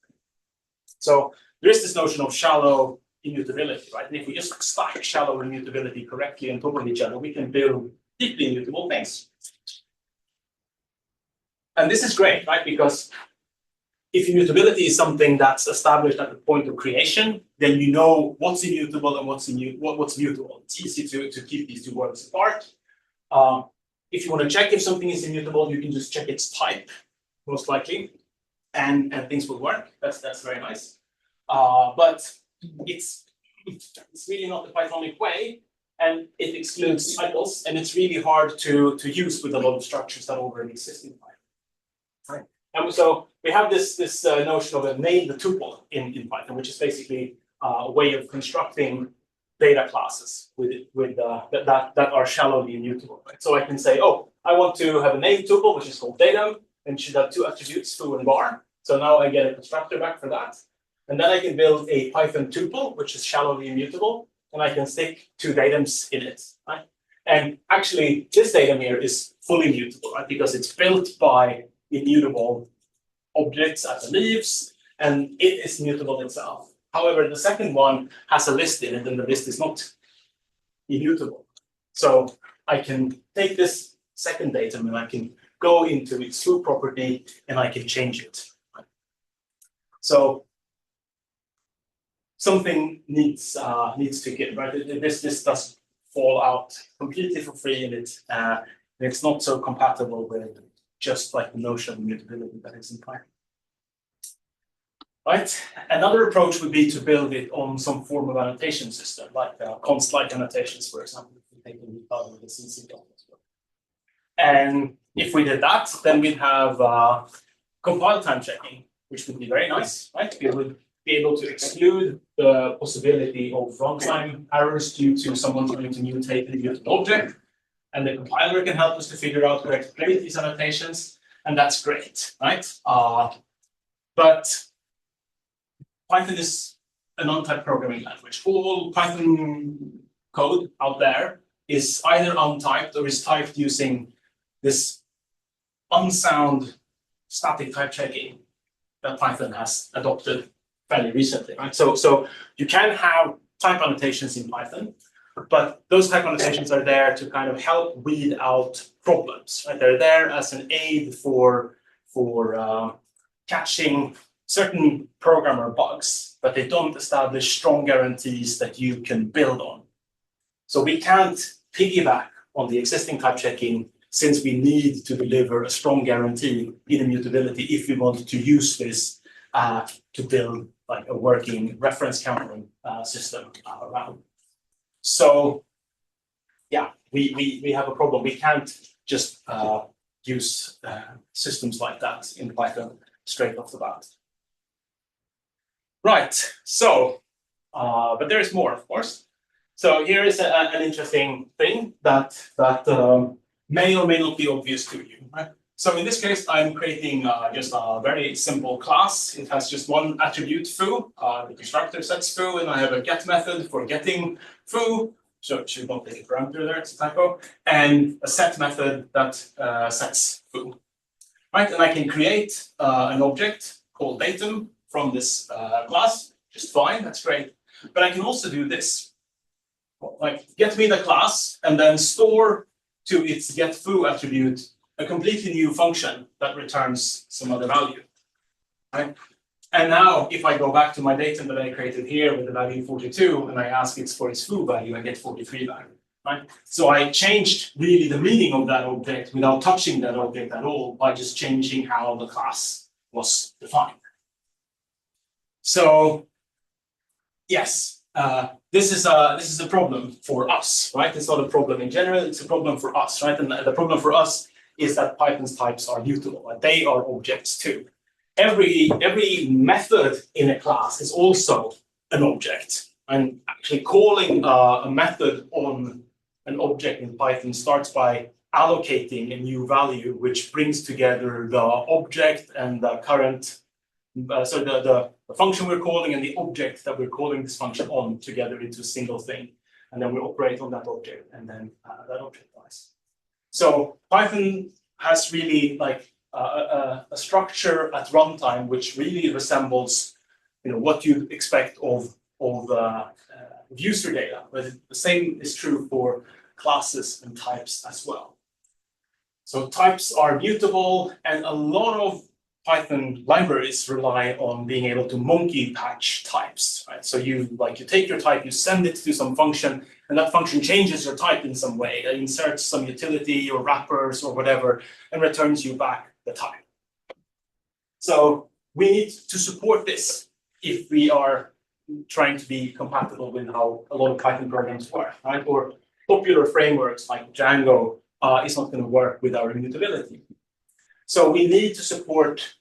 So there is this notion of shallow immutability, right? And if we just stack shallow immutability correctly on top of each other, we can build deeply immutable things. And this is great, right? Because if immutability is something that's established at the point of creation, then you know what's immutable and what's mutable. It's easy to keep these two words apart. If you want to check if something is immutable, you can just check its type, most likely, and things will work. That's very nice. But it's really not the Pythonic way, and it excludes cycles, and it's really hard to use with a lot of structures that already exist in Python. Right. And so we have this notion of a named tuple in Python, which is basically a way of constructing data classes that are shallowly immutable. Right? So I can say, oh, I want to have a named tuple, which is called datum, and should have two attributes, foo and bar. So now I get a constructor back for that. And then I can build a Python tuple, which is shallowly immutable, and I can stick two datums in it. Right? And actually, this datum here is fully mutable, right? Because it's built by immutable objects at the leaves, and it is mutable itself. However, the second one has a list in it, and the list is not immutable. So I can take this second datum and I can go into its foo property and I can change it. So something needs to give, right? This does fall out completely for free, and it's not so compatible with just like the notion of mutability that is in Python. Right? Another approach would be to build it on some form of annotation system, like const-like annotations, for example, if we take the out of the CC document. And if we did that, then we'd have compile time checking, which would be very nice, right? We would be able to exclude the possibility of runtime errors due to someone trying to mutate the immutable object. And the compiler can help us to figure out where to place these annotations, and that's great, right? But Python is a non-typed programming language. All Python code out there is either untyped or is typed using this unsound static type checking that Python has adopted fairly recently, right? So you can have type annotations in Python, but those type annotations are there to kind of help weed out problems, right? They're there as an aid for catching certain programmer bugs, but they don't establish strong guarantees that you can build on. So we can't piggyback on the existing type checking, since we need to deliver a strong guarantee in immutability if we want to use this to build like a working reference counting system around. So yeah, we have a problem. We can't just use systems like that in Python straight off the bat. Right, so, but there is more, of course. So here is an interesting thing that may or may not be obvious to you, right? So in this case, I'm creating just a very simple class. It has just one attribute, foo. The constructor sets foo, and I have a get method for getting foo. So it should not take a parameter there, it's a typo. And a set method that sets foo. Right, and I can create an object called datum from this class, just fine, that's great. But I can also do this, like get me the class and then store to its getFoo attribute a completely new function that returns some other value, right? And now if I go back to my datum that I created here with the value 42 and I ask it for its foo value, I get 43 value, right? So I changed really the meaning of that object without touching that object at all by just changing how the class was defined. So yes, this is a problem for us, right? It's not a problem in general, it's a problem for us, right? And the problem for us is that Python's types are mutable, and they are objects too. Every method in a class is also an object. And actually calling a method on an object in Python starts by allocating a new value, which brings together the object and the current, so the function we're calling and the object that we're calling this function on together into a single thing. And then we operate on that object, and then that object dies. So Python has really like a structure at runtime which really resembles, what you expect of user data, but the same is true for classes and types as well. So types are mutable, and a lot of Python libraries rely on being able to monkey patch types, right? So you take your type, you send it to some function, and that function changes your type in some way. It inserts some utility or wrappers or whatever, and returns you back the type. So we need to support this if we are trying to be compatible with how a lot of Python programs work, right? Or popular frameworks like Django is not going to work with our immutability. So we need to support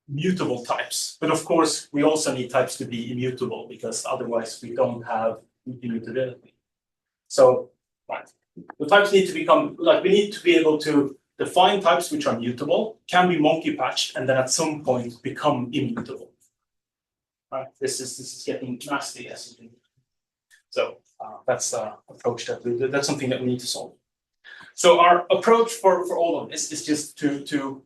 mutable types. But of course, we also need types to be immutable because otherwise we don't have immutability. So, right, the types need to become, we need to be able to define types which are mutable, can be monkey patched, and then at some point become immutable. Right, this is getting nasty, as you can. So that's approach that's something that we need to solve. So our approach for all of this is just to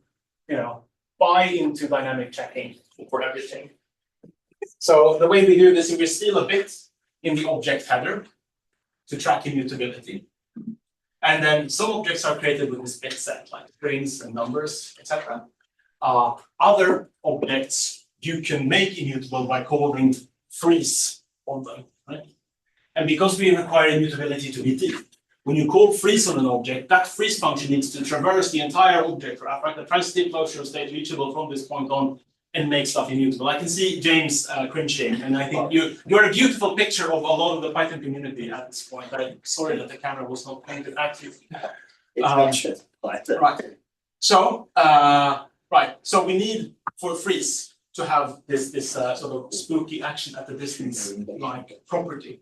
buy into dynamic checking for everything. So the way we do this is we steal a bit in the object header to track immutability. And then some objects are created with this bit set, like strings and numbers, etc. Other objects you can make immutable by calling freeze on them, right? And because we require immutability to be deep, when you call freeze on an object, that freeze function needs to traverse the entire object graph, right? The transitive closure state reachable from this point on and make stuff immutable. I can see James cringing, and I think you're a beautiful picture of a lot of the Python community at this point. I'm sorry that the camera was not pointed at you. Right. So, so we need for freeze to have this sort of spooky action at the distance like property.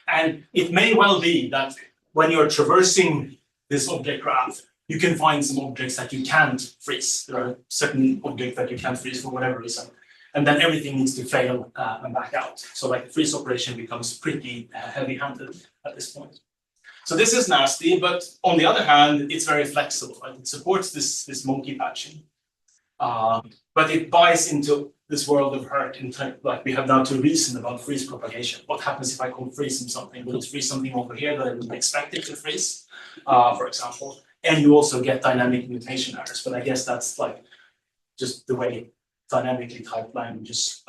And it may well be that when you're traversing this object graph, you can find some objects that you can't freeze. There are certain objects that you can't freeze for whatever reason. And then everything needs to fail and back out. So the freeze operation becomes pretty heavy-handed at this point. So this is nasty, but on the other hand, it's very flexible. Right? It supports this monkey patching. But it buys into this world of hurt in time, we have now to reason about freeze propagation. What happens if I call freeze in something? Will it freeze something over here that I wouldn't expect it to freeze, for example? And you also get dynamic mutation errors, but I guess that's just the way dynamically typed languages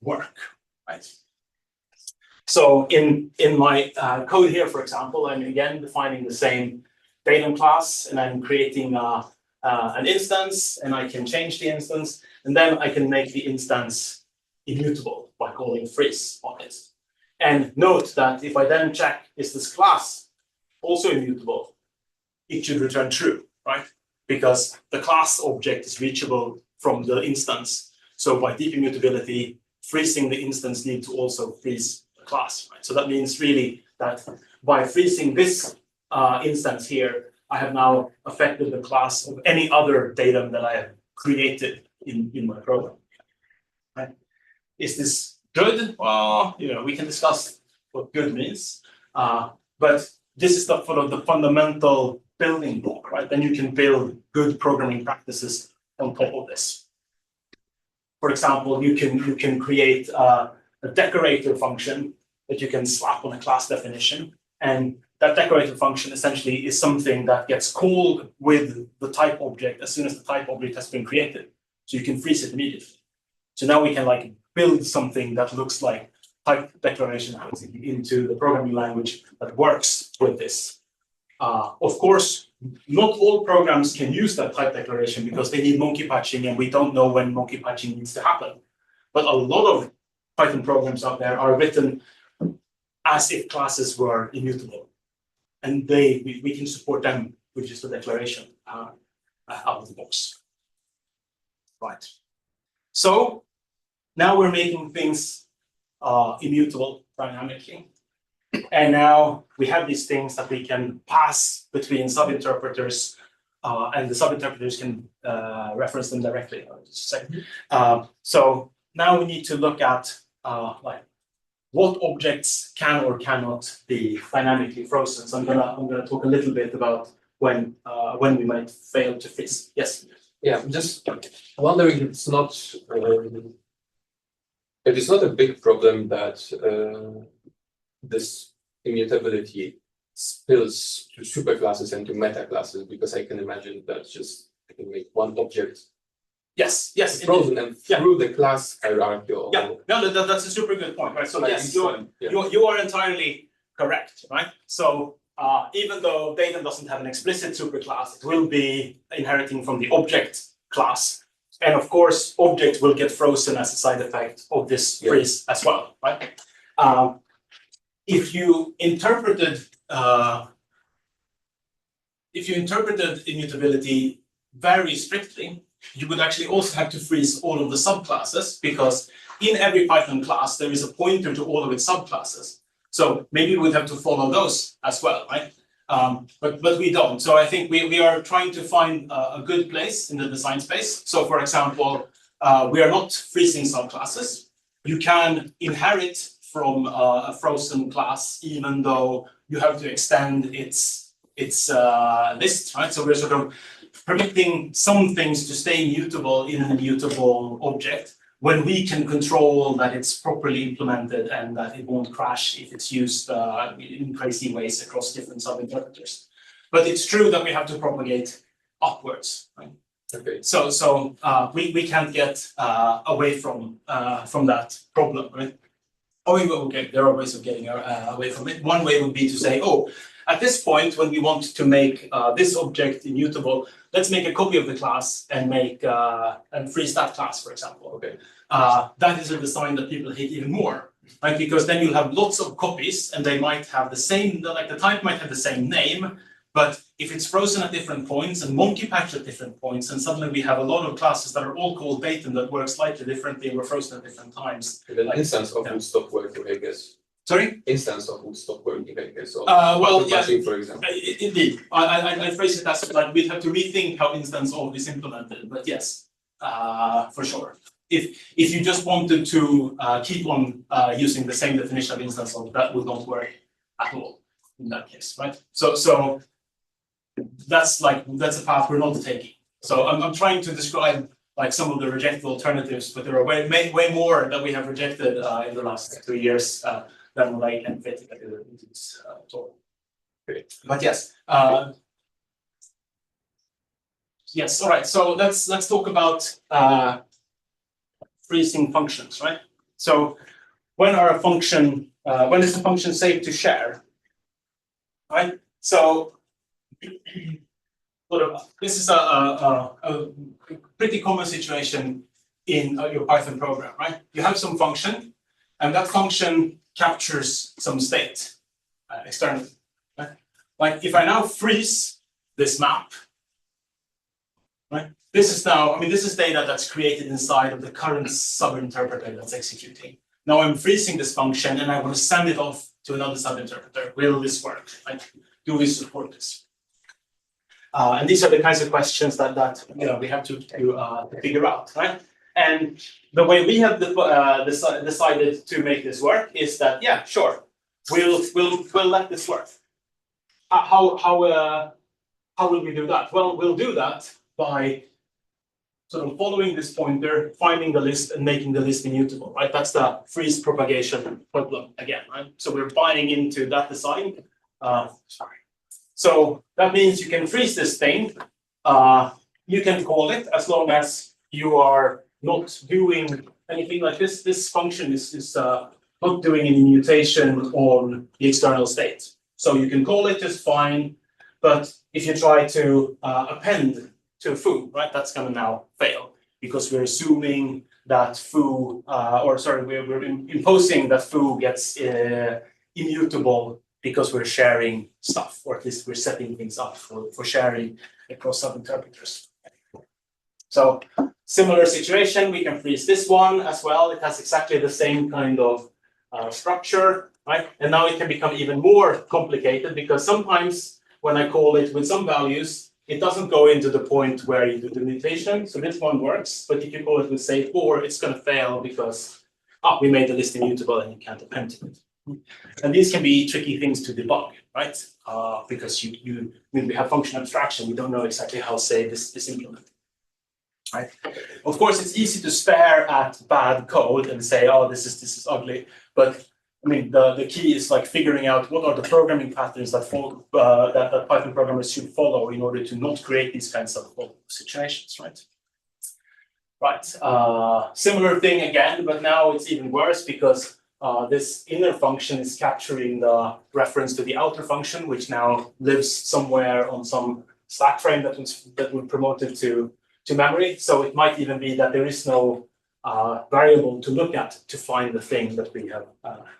work, right? So in my code here, for example, I'm again defining the same datum class, and I'm creating an instance, and I can change the instance, and then I can make the instance immutable by calling freeze on it. And note that if I then check, is this class also immutable, it should return true, right? Because the class object is reachable from the instance. So by deep immutability, freezing the instance needs to also freeze the class, right? So that means really that by freezing this instance here, I have now affected the class of any other datum that I have created in my program. Right? Is this good? Well, we can discuss what good means, but this is the fundamental building block, right? Then you can build good programming practices on top of this. For example, you can create a decorator function that you can slap on a class definition, and that decorator function essentially is something that gets called with the type object as soon as the type object has been created. So you can freeze it immediately. So now we can build something that looks like type declaration into the programming language that works with this. Of course, not all programs can use that type declaration because they need monkey patching, and we don't know when monkey patching needs to happen. But a lot of Python programs out there are written as if classes were immutable. And we can support them with just a declaration out of the box. Right. So now we're making things immutable dynamically. And now we have these things that we can pass between subinterpreters, and the subinterpreters can reference them directly. So now we need to look at what objects can or cannot be dynamically frozen. So I'm gonna talk a little bit about when we might fail to freeze. Yes. Yeah, I'm just wondering if it's not a big problem that this immutability spills to superclasses and to meta classes, because I can imagine that I can make one object Yes. frozen and through the class hierarchy. Yeah, no, that's a super good point, right? So yes, you are entirely correct, right? So even though data doesn't have an explicit superclass, it will be inheriting from the object class, and of course, object will get frozen as a side effect of this freeze as well, right? If you interpreted immutability very strictly, you would actually also have to freeze all of the subclasses, because in every Python class, there is a pointer to all of its subclasses. So maybe we would have to follow those as well, right? But we don't. So I think we are trying to find a good place in the design space. So for example, we are not freezing subclasses. You can inherit from a frozen class, even though you have to extend its list, right? So we're sort of permitting some things to stay immutable in an immutable object when we can control that it's properly implemented and that it won't crash if it's used in crazy ways across different sub-interpreters. But it's true that we have to propagate upwards, right? Okay. So we can't get away from that problem, right? Okay, there are ways of getting away from it. One way would be to say, at this point, when we want to make this object immutable, let's make a copy of the class and and freeze that class, for example. Okay. That is a design that people hate even more, right? Because then you'll have lots of copies, and they might have the same, like the type might have the same name, but if it's frozen at different points and monkey patched at different points, and suddenly we have a lot of classes that are all called datum that work slightly differently and were frozen at different times. An instance of would stop working, I guess. Sorry? Instance of would stop working, I guess. Or Yeah, for example. Indeed. I phrase it as like we'd have to rethink how instance of is implemented, but yes, for sure. If you just wanted to keep on using the same definition of instance of, that would not work at all in that case, right? So that's a path we're not taking. So I'm trying to describe like some of the rejected alternatives, but there are way more that we have rejected in the last 2 years than what I can fit into this talk. But yes. Yes, all right. So let's talk about freezing functions, right? So when is the function safe to share? Right? So this is a pretty common situation in your Python program, right? You have some function, and that function captures some state externally. Right? Like if I now freeze this map, right? This is data that's created inside of the current sub-interpreter that's executing. Now I'm freezing this function, and I want to send it off to another sub-interpreter. Will this work? Right? Do we support this? And these are the kinds of questions that we have to figure out, right? And the way we have decided to make this work is that, yeah, sure, we'll let this work. How will we do that? Well, we'll do that by sort of following this pointer, finding the list, and making the list immutable, right? That's the freeze propagation problem again, right? So we're buying into that design. So that means you can freeze this thing. You can call it as long as you are not doing anything like this. This function is not doing any mutation on the external state. So you can call it just fine. But if you try to append to foo, right, that's going to now fail because we're assuming that foo, we're imposing that foo gets immutable because we're sharing stuff, or at least we're setting things up for sharing across sub-interpreters. So similar situation, we can freeze this one as well. It has exactly the same kind of structure, right? And now it can become even more complicated because sometimes when I call it with some values, it doesn't go into the point where you do the mutation. So this one works, but if you call it with say 4, it's going to fail because we made the list immutable and you can't append to it. And these can be tricky things to debug, right? Because we have function abstraction, we don't know exactly how, say, this is implemented. Right. Of course, it's easy to stare at bad code and say, "Oh, this is ugly." But I mean, the key is like figuring out what are the programming patterns that that Python programmers should follow in order to not create these kinds of situations, right? Right. Similar thing again, but now it's even worse because this inner function is capturing the reference to the outer function, which now lives somewhere on some stack frame that was promoted to memory. So it might even be that there is no variable to look at to find the thing that we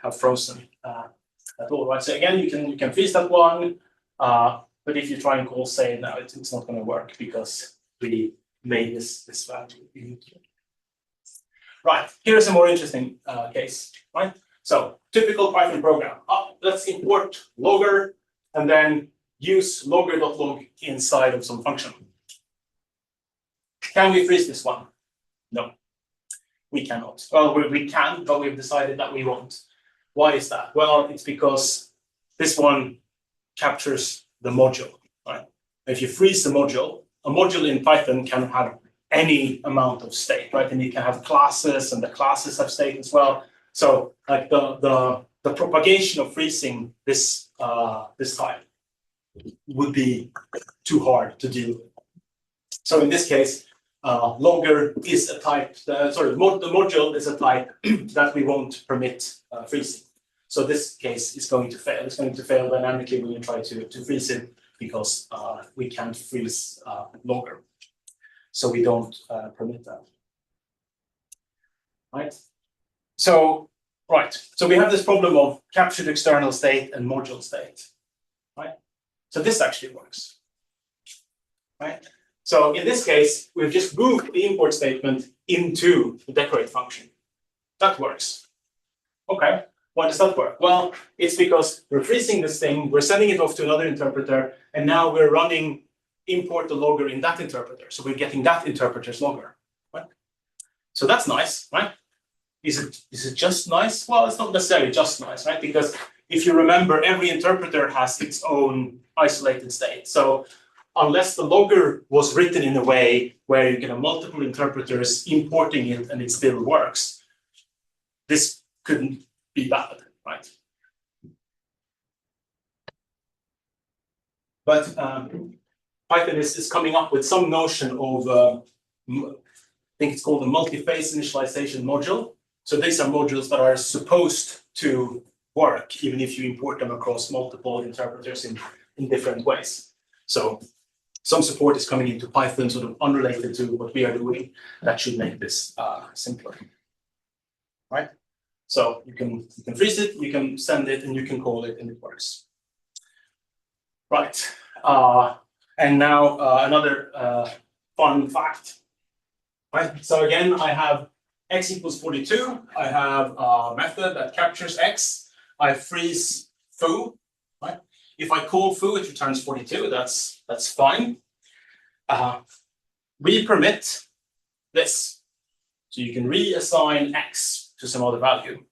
have frozen at all, right? So again, you can freeze that one, but if you try and call save now, it's not going to work because we made this value. Right, here's a more interesting case, right? So typical Python program. Let's import logger and then use logger.log inside of some function. Can we freeze this one? No, we cannot. Well, we can, but we've decided that we won't. Why is that? Well, it's because this one captures the module, right? If you freeze the module, a module in Python can have any amount of state, right? And you can have classes, and the classes have state as well. So, like the propagation of freezing this type would be too hard to deal with. So in this case, logger is a type. The module is a type that we won't permit freezing. So this case is going to fail. It's going to fail dynamically when you try to freeze it because we can't freeze logger. So we don't permit that. Right. So we have this problem of captured external state and module state. Right. So this actually works. Right. So in this case, we've just moved the import statement into the decorate function. That works. Okay, why does that work? Well, it's because we're freezing this thing, we're sending it off to another interpreter, and now we're running import the logger in that interpreter. So we're getting that interpreter's logger. Right? So that's nice, right? Is it just nice? Well, it's not necessarily just nice, right? Because if you remember, every interpreter has its own isolated state. So unless the logger was written in a way where you can have multiple interpreters importing it and it still works, this couldn't be bad, right? But Python is coming up with some notion of, I think it's called a multi-phase initialization module. So these are modules that are supposed to work even if you import them across multiple interpreters in different ways. So some support is coming into Python, sort of unrelated to what we are doing, that should make this simpler. Right? So you can freeze it, you can send it, and you can call it, and it works. Right. And now another fun fact. Right. So again, I have x equals 42. I have a method that captures x. I freeze foo. Right. If I call foo, it returns 42. That's fine. We permit this, so you can reassign x to some other value.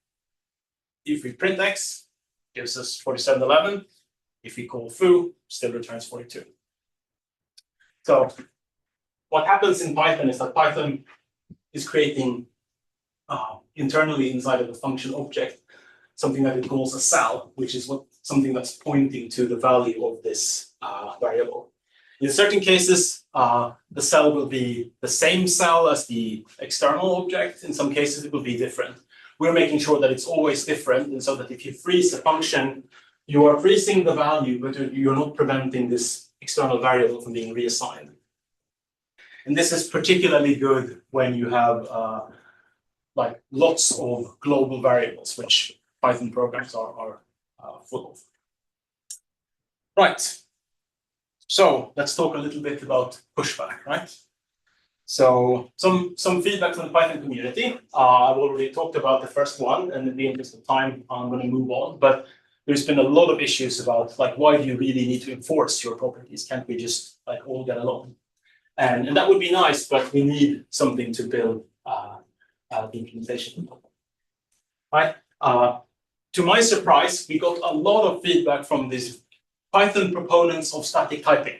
If we print x, gives us 4711. If we call foo, still returns 42. So what happens in Python is that Python is creating internally inside of the function object something that it calls a cell, which is something that's pointing to the value of this variable. In certain cases, the cell will be the same cell as the external object. In some cases, it will be different. We're making sure that it's always different, and so that if you freeze a function, you are freezing the value, but you're not preventing this external variable from being reassigned. And this is particularly good when you have like lots of global variables, which Python programs are full of. Right. So let's talk a little bit about pushback, right? So some feedback from the Python community. I've already talked about the first one, and in the interest of time, I'm going to move on. But there's been a lot of issues about like, why do you really need to enforce your properties? Can't we just like all get along? And that would be nice, but we need something to build the implementation. Right? to my surprise, we got a lot of feedback from these Python proponents of static typing.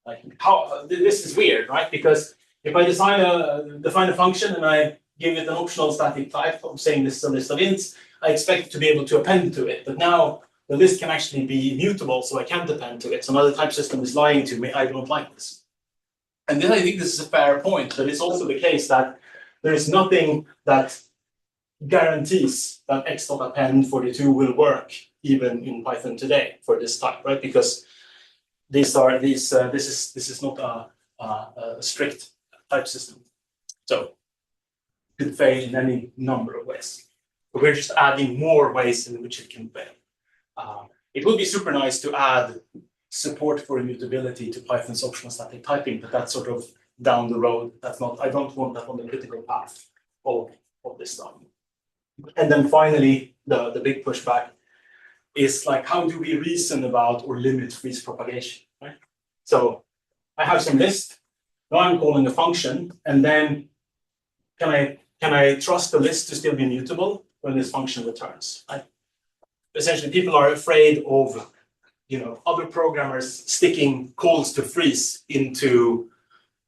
Like, how this is weird, right? Because if I define a function and I give it an optional static type of saying this is a list of ints, I expect to be able to append to it. But now the list can actually be mutable, so I can't append to it. Some other type system is lying to me. I don't like this. And then I think this is a fair point, but it's also the case that there is nothing that guarantees that x.append 42 will work even in Python today for this type, right? Because this is not a strict type system. So it could fail in any number of ways. But we're just adding more ways in which it can fail. It would be super nice to add support for immutability to Python's optional static typing, but that's sort of down the road. That's not, I don't want that on the critical path of this stuff. And then finally, the big pushback is like, how do we reason about or limit freeze propagation, right? So I have some list. Now I'm calling a function, and then can I trust the list to still be mutable when this function returns, right? Essentially, people are afraid of, you know, other programmers sticking calls to freeze into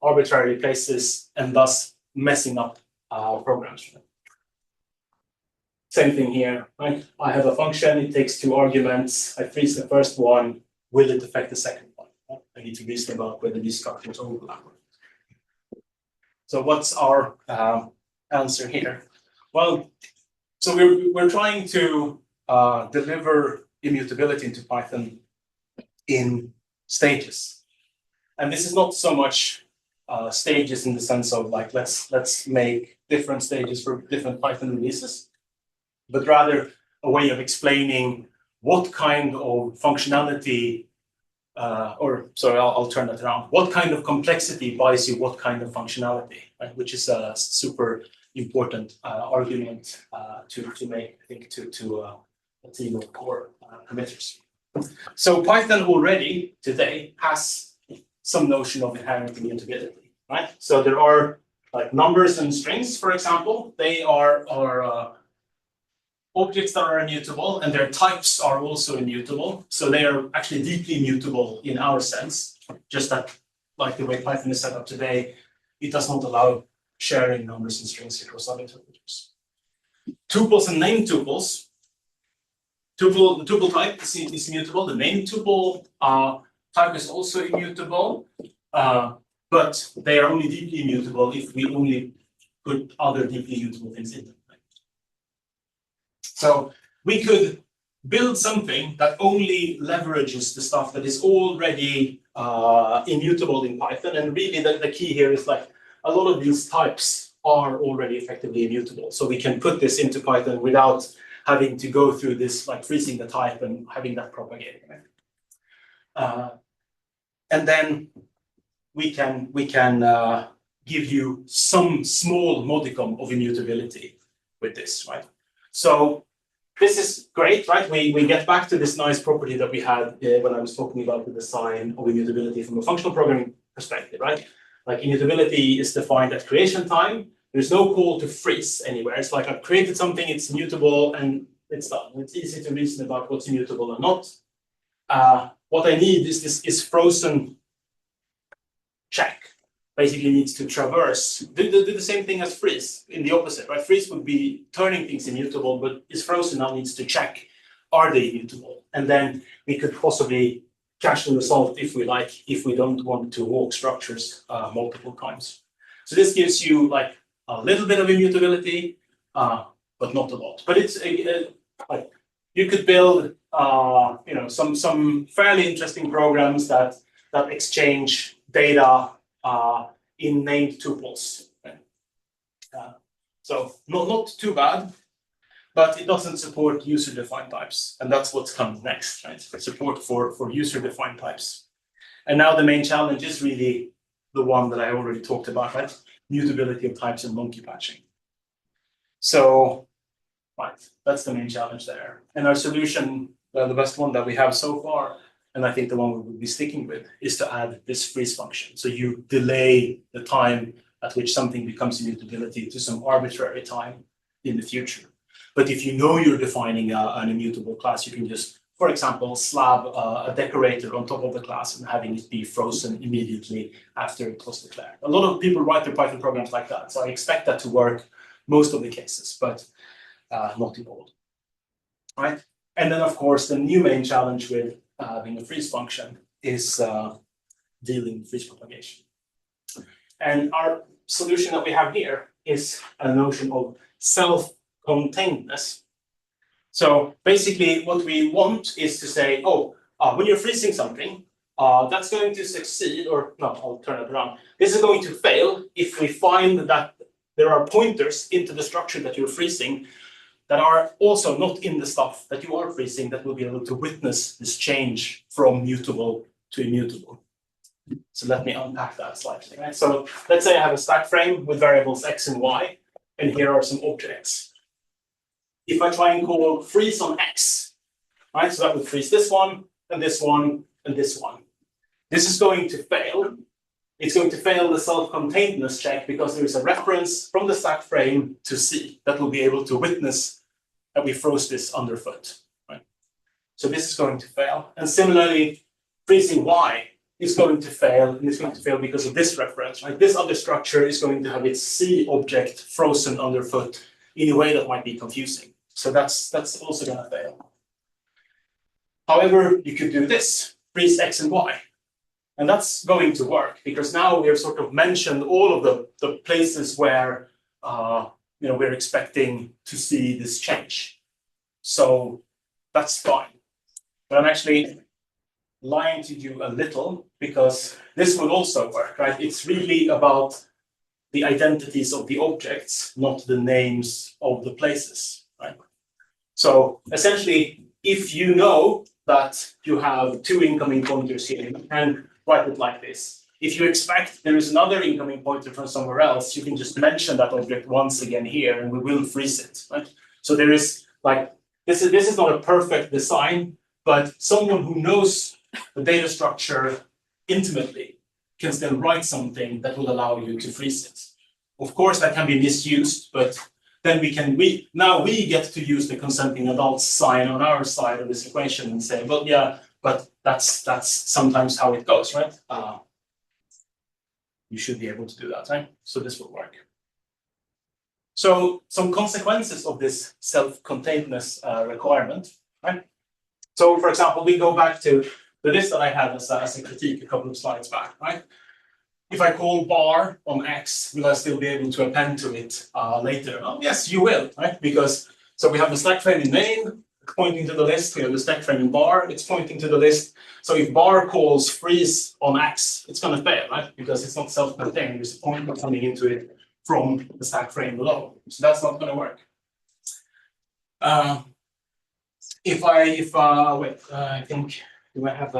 arbitrary places and thus messing up programs. Same thing here, right? I have a function, it takes 2 arguments. I freeze the first one. Will it affect the second one? Right? I need to reason about whether these structures overlap. So what's our answer here? Well, so we're trying to deliver immutability into Python in stages. And this is not so much stages in the sense of like, let's make different stages for different Python releases, but rather a way of explaining what kind of functionality, I'll turn that around. What kind of complexity buys you what kind of functionality, right? Which is a super important argument to make, I think, to a team of core committers. So Python already today has some notion of inherent immutability, right? So there are like numbers and strings, for example. They are objects that are immutable, and their types are also immutable. So they are actually deeply immutable in our sense, just that like the way Python is set up today, it does not allow sharing numbers and strings across other interpreters. Tuples and named tuples. The tuple type is immutable. The named tuple type is also immutable, but they are only deeply immutable if we only put other deeply immutable things in them. So we could build something that only leverages the stuff that is already immutable in Python. And really the key here is like a lot of these types are already effectively immutable. So we can put this into Python without having to go through this, like freezing the type and having that propagate. And then we can give you some small modicum of immutability with this, right? So this is great, right? We get back to this nice property that we had when I was talking about the design of immutability from a functional programming perspective, right? Like immutability is defined at creation time. There's no call to freeze anywhere. It's like I've created something, it's immutable, and it's done. It's easy to reason about what's immutable or not. What I need is this frozen check. Basically needs to traverse, do the same thing as freeze in the opposite, right? Freeze would be turning things immutable, but is frozen now needs to check, are they immutable? And then we could possibly cache the result if we like, if we don't want to walk structures multiple times. So this gives you like a little bit of immutability, but not a lot. But it's like you could build you know, some fairly interesting programs that exchange data in named tuples. So not too bad, but it doesn't support user-defined types, and that's what's coming next, right? Support for user-defined types. And now the main challenge is really the one that I already talked about, right? Mutability of types and monkey patching. So, right, that's the main challenge there. And our solution, the best one that we have so far, and I think the one we will be sticking with, is to add this freeze function. So you delay the time at which something becomes immutability to some arbitrary time in the future. But if you know you're defining an immutable class, you can just, for example, slab a decorator on top of the class and having it be frozen immediately after it was declared. A lot of people write their Python programs like that, so I expect that to work most of the cases, but not in all. Right? And then, of course, the new main challenge with having a freeze function is dealing with freeze propagation. And our solution that we have here is a notion of self-containedness. So basically, what we want is to say, oh, when you're freezing something, that's going to succeed, or no, I'll turn it around. This is going to fail if we find that there are pointers into the structure that you're freezing that are also not in the stuff that you are freezing that will be able to witness this change from mutable to immutable. So let me unpack that slightly. Right? So let's say I have a stack frame with variables x and y, and here are some objects. If I try and call freeze on x, right? So that would freeze this one, and this one, and this one. This is going to fail. It's going to fail the self-containedness check because there is a reference from the stack frame to C that will be able to witness that we froze this underfoot. Right? So this is going to fail. And similarly, freezing y is going to fail, and it's going to fail because of this reference. Right? This other structure is going to have its C object frozen underfoot in a way that might be confusing. So that's also going to fail. However, you could do this, freeze x and y. And that's going to work because now we have sort of mentioned all of the places where we're expecting to see this change. So that's fine. But I'm actually lying to you a little because this will also work, right? It's really about the identities of the objects, not the names of the places, right? So essentially, if you know that you have two incoming pointers here, you can write it like this. If you expect there is another incoming pointer from somewhere else, you can just mention that object once again here, and we will freeze it, right? So there is like, this is not a perfect design, but someone who knows the data structure intimately can still write something that will allow you to freeze it. Of course, that can be misused, but then we get to use the consenting adults sign on our side of this equation and say, well, yeah, but that's sometimes how it goes, right? You should be able to do that, right? So this will work. So some consequences of this self-containedness requirement, right? So for example, we go back to the list that I had as a critique a couple of slides back, right? If I call bar on X, will I still be able to append to it later? Oh, yes, you will, right? Because, so we have the stack frame in main, pointing to the list, we have the stack frame in bar, it's pointing to the list. So if bar calls freeze on X, it's going to fail, right? Because it's not self-contained, there's a pointer coming into it from the stack frame below. So that's not going to work. I think, do I have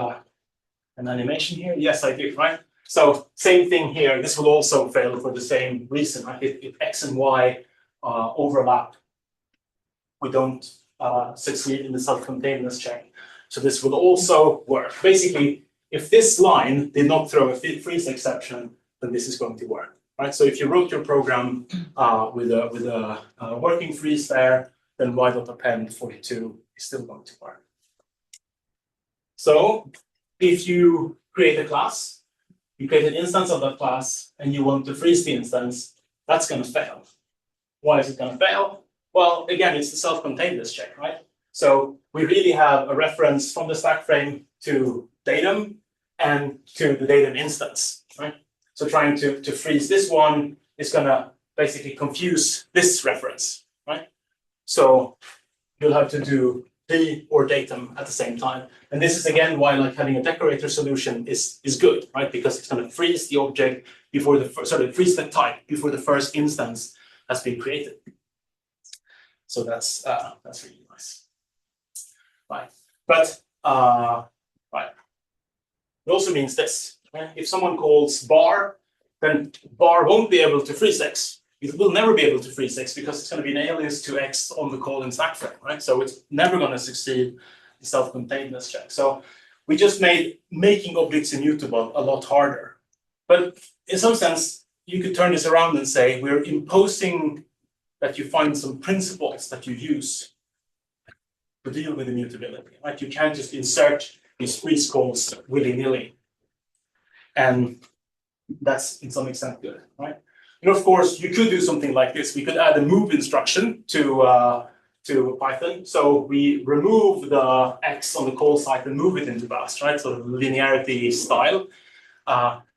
an animation here? Yes, I do, right? So same thing here. This will also fail for the same reason. Right? If X and Y overlap, we don't succeed in the self-containedness check. So this will also work. Basically, if this line did not throw a freeze exception, then this is going to work. Right? So if you wrote your program with a working freeze there, then y.append 42 is still going to work. So if you create a class, you create an instance of that class, and you want to freeze the instance, that's going to fail. Why is it going to fail? Well, again, it's the self-containedness check, right? So we really have a reference from the stack frame to datum and to the datum instance, right? So trying to freeze this one is going to basically confuse this reference, right? So you'll have to do D or datum at the same time. And this is again why like having a decorator solution is good, right? Because it's going to freeze the object before the first, freeze the type before the first instance has been created. So that's really nice, right? But right, it also means this. Right? If someone calls bar, then bar won't be able to freeze X. It will never be able to freeze X because it's going to be an alias to X on the call in stack frame, right? So it's never going to succeed in self-containedness check. So we just made making objects immutable a lot harder. But in some sense, you could turn this around and say we're imposing that you find some principles that you use to deal with immutability, right? You can't just insert these freeze calls willy-nilly. And that's in some extent good, right? And of course, you could do something like this. We could add a move instruction to Python. So we remove the X on the call side and move it into Bast, right? Sort of linearity style.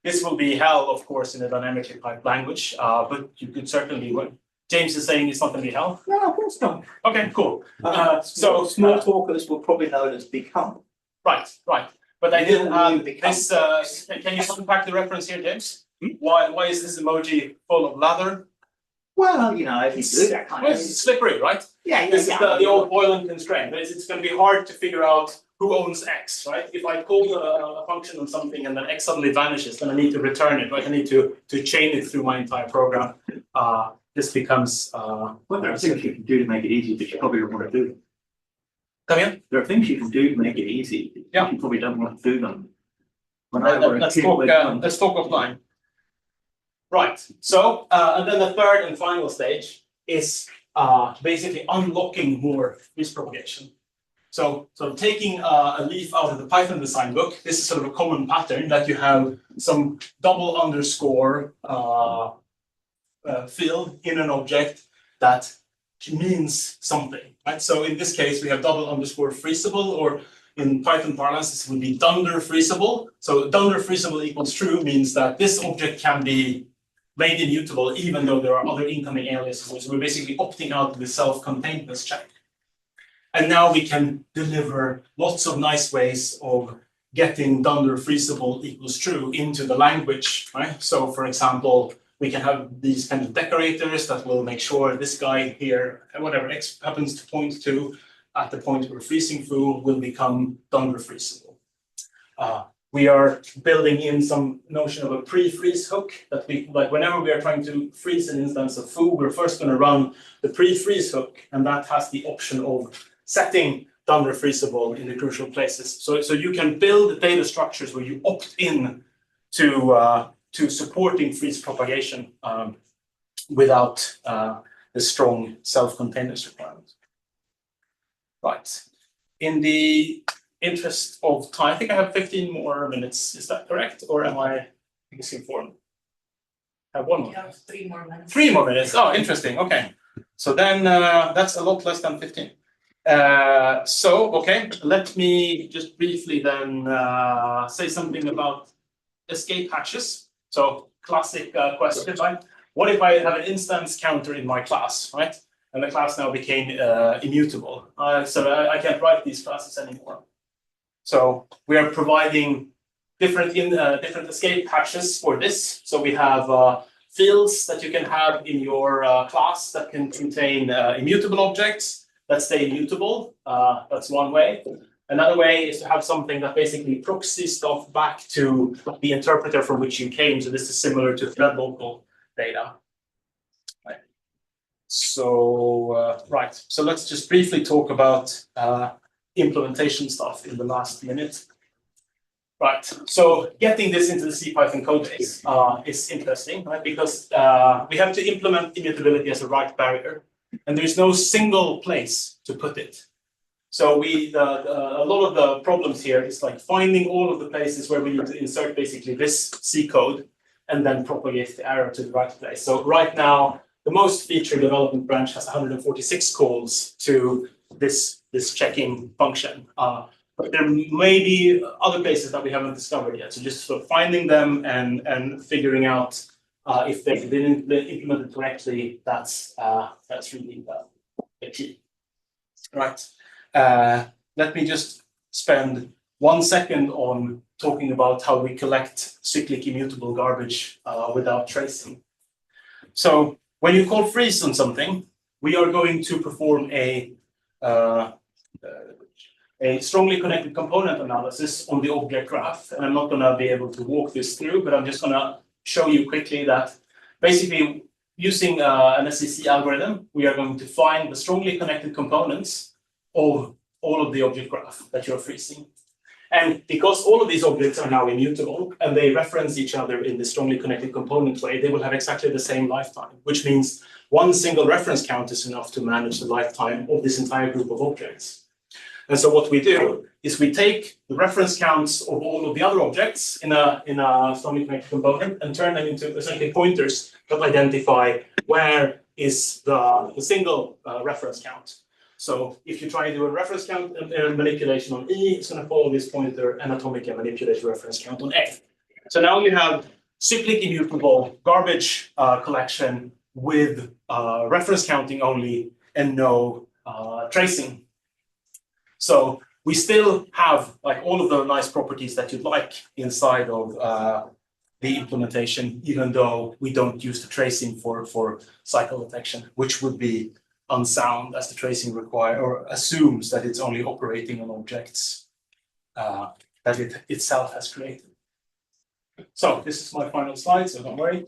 This will be hell, of course, in a dynamically typed language, but you could certainly, what James is saying, it's not going to be hell. No, of course not. Okay, cool. So small talkers will probably know it as become. Right. But I didn't add this. Becomes- Can you unpack the reference here, James? Why is this emoji full of lather? Well, you know, if you do that kind Well, of it's slippery, right? yeah, This is the old Boylan constraint. It's going to be hard to figure out who owns X, right? If I call a function on something and then X suddenly vanishes, then I need to return it, right? I need to chain it through my entire program. This becomes. Well, there are things you can do to make it easy, but you probably don't want to do them. Come in. There are things you can do to make it easy. But Yeah. You probably don't want to do them. When I were a Let's kid talk. with- Let's talk offline. Right. So, and then the third and final stage is basically unlocking more freeze propagation. So taking a leaf out of the Python design book, this is sort of a common pattern that you have some double underscore field in an object that means something, right? So in this case, we have double underscore freezable, or in Python parlance, this would be dunder freezable. So dunder freezable equals true means that this object can be made immutable even though there are other incoming aliases. So we're basically opting out of the self-containedness check. And now we can deliver lots of nice ways of getting dunder freezable equals true into the language, right? So for example, we can have these kind of decorators that will make sure this guy here, whatever X happens to point to, at the point we're freezing through, will become dunder freezable. We are building in some notion of a pre-freeze hook that we, like whenever we are trying to freeze an instance of foo, we're first going to run the pre-freeze hook, and that has the option of setting dunder freezable in the crucial places. So you can build data structures where you opt in to supporting freeze propagation without the strong self-containedness requirement. Right. In the interest of time, I think I have 15 more minutes. Is that correct? Or am I misinformed? I have one more. You have 3 more minutes. 3 more minutes. Oh, interesting. Okay. So then that's a lot less than 15. Okay, let me just briefly then say something about escape hatches. So classic question, right? What if I have an instance counter in my class, right? And the class now became immutable. So I can't write these classes anymore. So we are providing different escape hatches for this. So we have fields that you can have in your class that can contain immutable objects that stay immutable. That's one way. Another way is to have something that basically proxies stuff back to the interpreter from which you came. So this is similar to thread local data. Right. So So let's just briefly talk about implementation stuff in the last minute. Right. So getting this into the CPython code base is interesting, right? Because we have to implement immutability as a write barrier, and there's no single place to put it. So a lot of the problems here is like finding all of the places where we need to insert basically this C code and then propagate the error to the right place. So right now, the most feature development branch has 146 calls to this checking function. But there may be other places that we haven't discovered yet. So just sort of finding them and figuring out if they've been implemented correctly, that's really the key. Right. Let me just spend 1 second on talking about how we collect cyclic immutable garbage without tracing. So when you call freeze on something, we are going to perform a strongly connected component analysis on the object graph. And I'm not going to be able to walk this through, but I'm just going to show you quickly that basically using an SCC algorithm, we are going to find the strongly connected components of all of the object graph that you're freezing. And because all of these objects are now immutable and they reference each other in the strongly connected component way, they will have exactly the same lifetime, which means one single reference count is enough to manage the lifetime of this entire group of objects. And so what we do is we take the reference counts of all of the other objects in a strongly connected component and turn them into essentially pointers that identify where is the single reference count. So if you try to do a reference count manipulation on E, it's going to follow this pointer, and atomic and manipulate reference count on A. So now you have cyclic immutable garbage collection with reference counting only and no tracing. So we still have like all of the nice properties that you'd like inside of the implementation, even though we don't use the tracing for cycle detection, which would be unsound, as the tracing assumes that it's only operating on objects that it itself has created. So this is my final slide, so don't worry.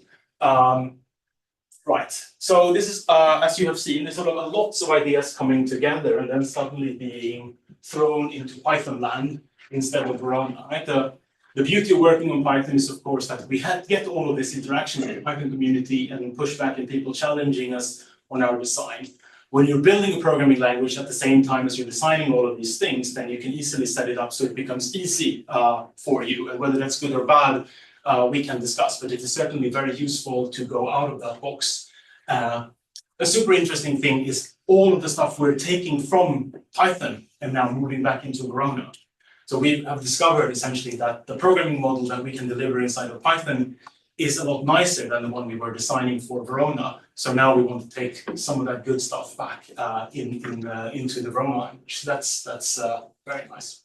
Right, so this is, as you have seen, there's sort of lots of ideas coming together and then suddenly being thrown into Python land instead of Verona, right? The beauty of working on Python is, of course, that we get all of this interaction in the Python community and pushback and people challenging us on our design. When you're building a programming language at the same time as you're designing all of these things, then you can easily set it up so it becomes easy for you. And whether that's good or bad, we can discuss, but it is certainly very useful to go out of that box. A super interesting thing is all of the stuff we're taking from Python and now moving back into Verona. So we have discovered essentially that the programming model that we can deliver inside of Python is a lot nicer than the one we were designing for Verona. So now we want to take some of that good stuff back into the Verona language. That's very nice.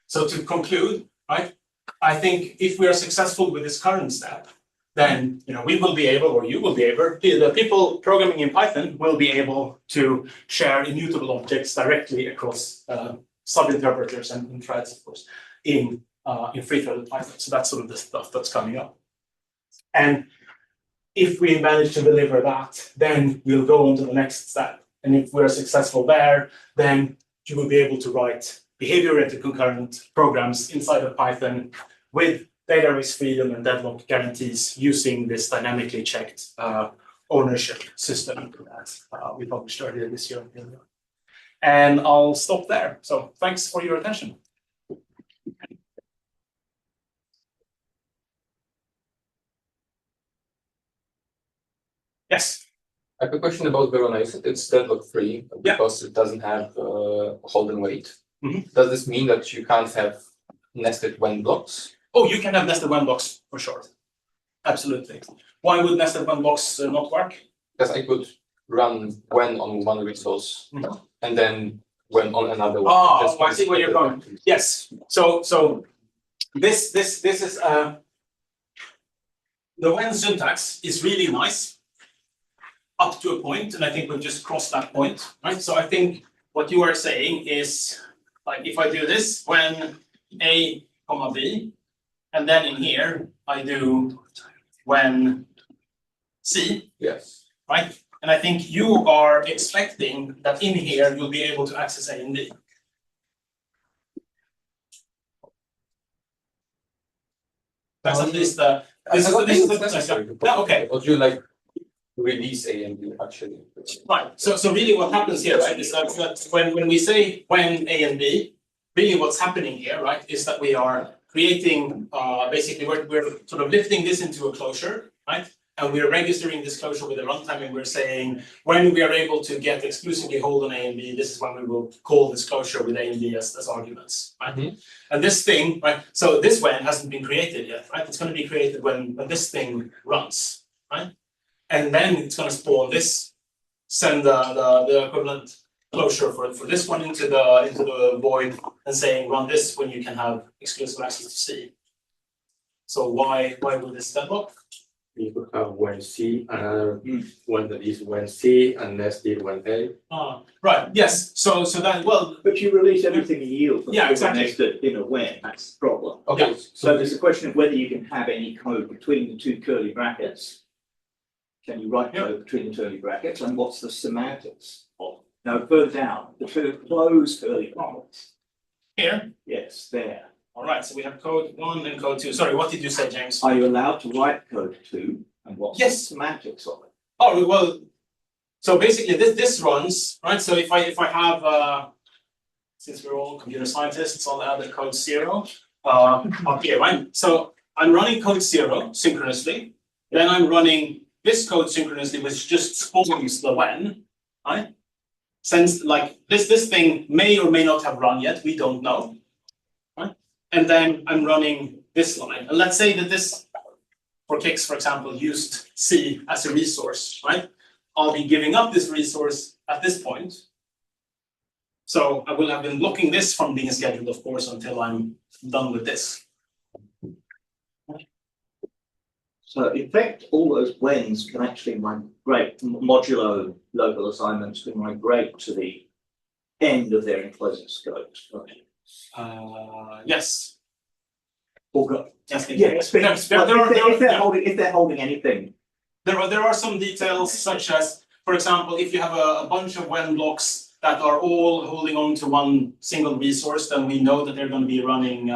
So to conclude, right? I think if we are successful with this current step, then we will be able, or you will be able, the people programming in Python will be able to share immutable objects directly across sub-interpreters and threads, of course, in free-threaded Python. So that's sort of the stuff that's coming up. And if we manage to deliver that, then we'll go on to the next step. And if we're successful there, then you will be able to write behavior-oriented concurrent programs inside of Python with data risk freedom and deadlock guarantees using this dynamically checked ownership system that we published earlier this year. And I'll stop there. So thanks for your attention. Yes. I have a question about Verona. You said it's deadlock free because it doesn't have hold and wait. Mm-hmm. Does this mean that you can't have nested when blocks? Oh, you can have nested when blocks for sure. Absolutely. Why would nested when blocks not work? Because I could run when on one resource and then when on another one. Oh, I see where you're going. Yes. So this is the when syntax is really nice up to a point, and I think we've just crossed that point, right? So I think what you are saying is, like, if I do this when A, comma B, and then in here I do when C, yes, right? And I think you are expecting that in here you'll be able to access A and B. That's at least the. This is the. Yeah, okay. Or do you like release A and B actually? Right. So really what happens here, right, is that when we say when A and B, really what's happening here, right, is that we are creating basically we're sort of lifting this into a closure, right? And we're registering this closure with a runtime, and we're saying when we are able to get exclusively hold on A and B, this is when we will call this closure with A and B as arguments, right? Mm-hmm. And this thing, right? So this when hasn't been created yet, right? It's going to be created when this thing runs, right? And then it's going to spawn this, send the equivalent closure for this one into the void, and saying run this when you can have exclusive access to C. So why will this deadlock? You could have when C, another one that is when C, and nested when A. Right. Yes. So that, well, But you release everything in yield. Yeah, exactly. Nested in a when, that's the problem. Okay. Yeah. So there's a question of whether you can have any code between the two curly brackets. Can you write code between the curly brackets, and what's the semantics of? Now further down, the two closed curly brackets. Here. Yes, there. All right. So we have code 1 and code 2. Sorry, what did you say, James? Are you allowed to write code 2, and what's Yes. the semantics of it? Oh, well, so basically this runs, right? So if I have, since we're all computer scientists, I'll add the code 0 up here, right? So I'm running code 0 synchronously. Then I'm running this code synchronously, which just spawns the when, right? Since like this thing may or may not have run yet, we don't know, right? And then I'm running this line. And let's say that this, for kicks, for example, used C as a resource, right? I'll be giving up this resource at this point. So I will have been blocking this from being scheduled, of course, until I'm done with this. So in fact, all those whens can actually migrate, modulo local assignments can migrate to the end of their enclosing scopes. Yes. Yes, Yes. if they're holding anything. There are some details such as, for example, if you have a bunch of when blocks that are all holding on to one single resource, then we know that they're going to be running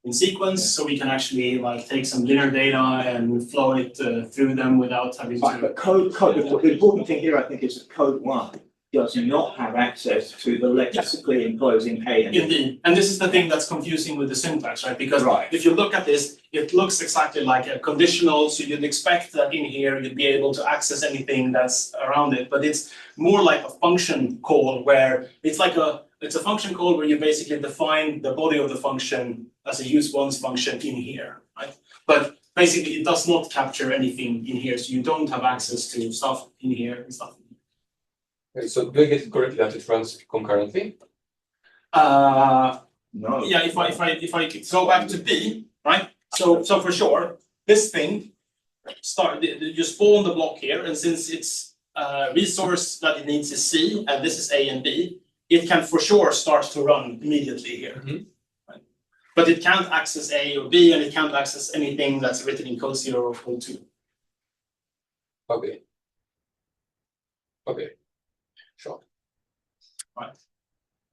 in sequence, so we can actually like take some linear data and flow it through them without having to. But code. The important thing here, I think, is that code 1 does not have access to the lexically enclosing A and B. Indeed, and this is the thing that's confusing with the syntax, right? Because if you look at this, it looks exactly like a conditional, so you'd expect that in here you'd be able to access anything that's around it, but it's more like a function call where it's like it's a function call where you basically define the body of the function as a use once function in here, right? But basically it does not capture anything in here, so you don't have access to stuff in here and stuff. Okay, so do I get it correctly that it runs concurrently? No. Yeah, if I go back to B, right? So for sure, this thing you spawn the block here, and since it's resource that it needs is C, and this is A and B, it can for sure start to run immediately here. Right? But it can't access A or B, and it can't access anything that's written in code 0 or code 2. Okay. Okay. Sure. Right.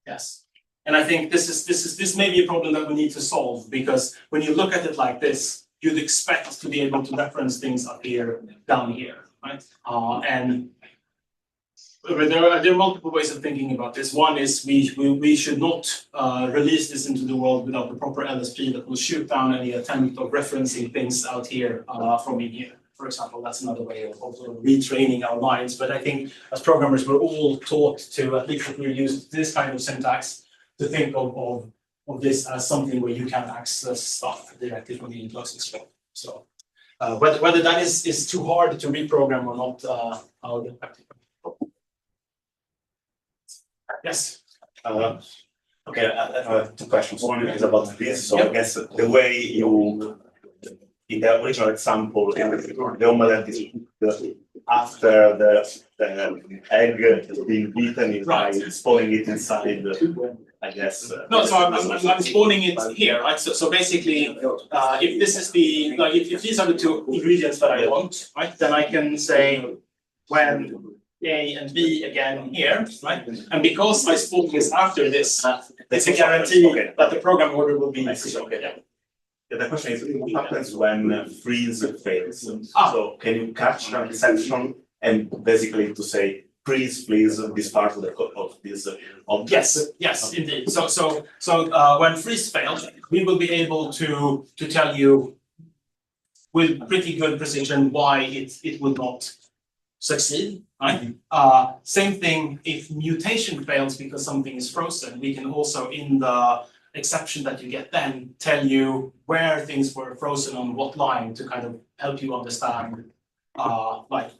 Yes. And I think this may be a problem that we need to solve, because when you look at it like this, you'd expect to be able to reference things up here, down here, right? And there are multiple ways of thinking about this. One is we should not release this into the world without the proper LSP that will shoot down any attempt of referencing things out here from in here. For example, that's another way of sort of retraining our minds. But I think as programmers, we're all taught to, at least if we use this kind of syntax, to think of this as something where you can access stuff directly from the enclosing scope. So whether that is too hard to reprogram or not, I'll get back to you. Yes. Okay, I have two questions. One is about this. So I guess the way you, in the original example, the omelette is after the egg is being beaten is by spawning it inside, I guess. No, so I'm spawning it here, right? So basically, if this is the, like, if these are the two ingredients that I want, right, then I can say when A and B again here, right? And because I spawn this after this, it's a guarantee that the program order will be okay. Yeah. The question is, what happens when freeze fails? So can you catch an exception and basically to say, freeze, please, this part of this object? Yes, indeed. So when freeze fails, we will be able to tell you with pretty good precision why it would not succeed, right? Same thing if mutation fails because something is frozen, we can also in the exception that you get then tell you where things were frozen on what line to kind of help you understand like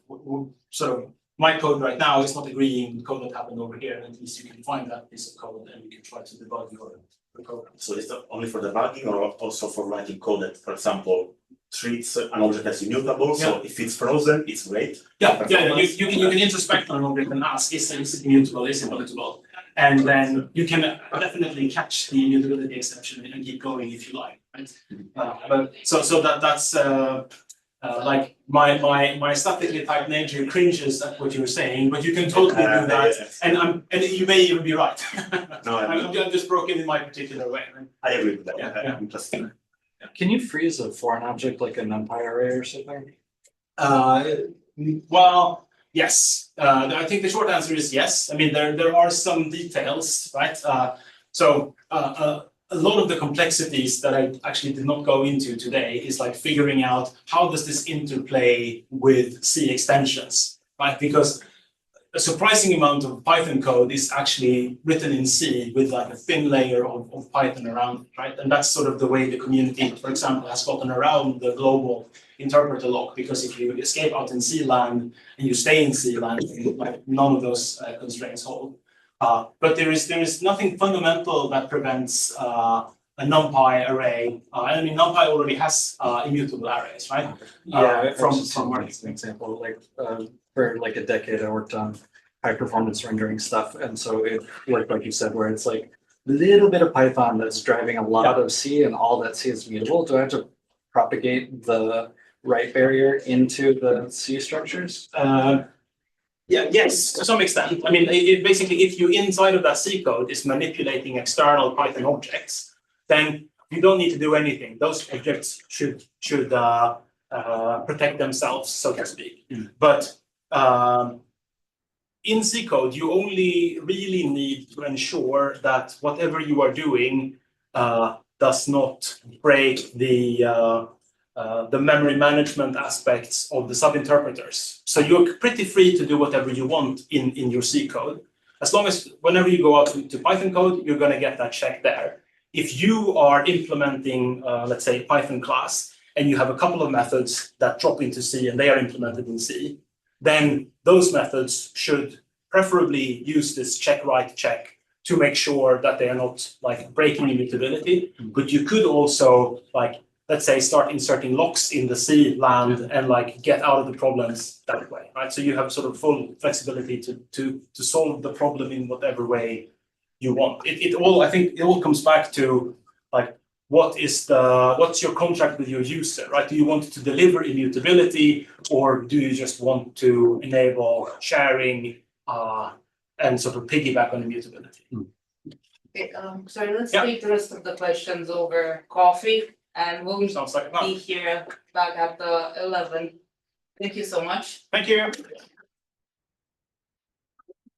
sort of my code right now is not agreeing with code that happened over here, and at least you can find that piece of code and you can try to debug your program. So is that only for debugging or also for writing code that, for example, treats an object as immutable? So if it's frozen, it's great. Yeah. You can introspect on an object and ask, is it immutable, is it immutable? And then you can definitely catch the immutability exception and keep going if you like, right? But so that's like my statically typed nature cringes at what you're saying, but you can totally do that, and you may even be right. No, I'm just broken in my particular way. Right? I agree with that. Yeah. Can you freeze a foreign object like a NumPy array or something? Well, yes. I think the short answer is yes. I mean, there are some details, right? A lot of the complexities that I actually did not go into today is like figuring out how does this interplay with C extensions, right? Because a surprising amount of Python code is actually written in C with like a thin layer of Python around it, right? And that's sort of the way the community, for example, has gotten around the global interpreter lock, because if you escape out in C land and you stay in C land, like none of those constraints hold. But there is nothing fundamental that prevents a NumPy array. I mean, NumPy already has immutable arrays, right? From an example, like for like a decade, I worked on high performance rendering stuff, and so it worked like you said, where it's like a little bit of Python that's driving a lot of C, and all that C is mutable. Do I have to propagate the write barrier into the C structures? Yes, to some extent. I mean, basically, if you inside of that C code is manipulating external Python objects, then you don't need to do anything. Those objects should protect themselves, so to speak. But in C code, you only really need to ensure that whatever you are doing does not break the memory management aspects of the subinterpreters. So you're pretty free to do whatever you want in your C code. As long as whenever you go out to Python code, you're going to get that check there. If you are implementing, let's say, Python class, and you have a couple of methods that drop into C and they are implemented in C, then those methods should preferably use this check write check to make sure that they are not like breaking immutability. But you could also like, let's say, start inserting locks in the C land and like get out of the problems that way, right? So you have sort of full flexibility to solve the problem in whatever way you want. I think it all comes back to like, what's your contract with your user, right? Do you want to deliver immutability, or do you just want to enable sharing and sort of piggyback on immutability? Okay, sorry, let's take the rest of the questions over coffee, and we'll Sounds like a plan. be here back at 11. Thank you so much. Thank you.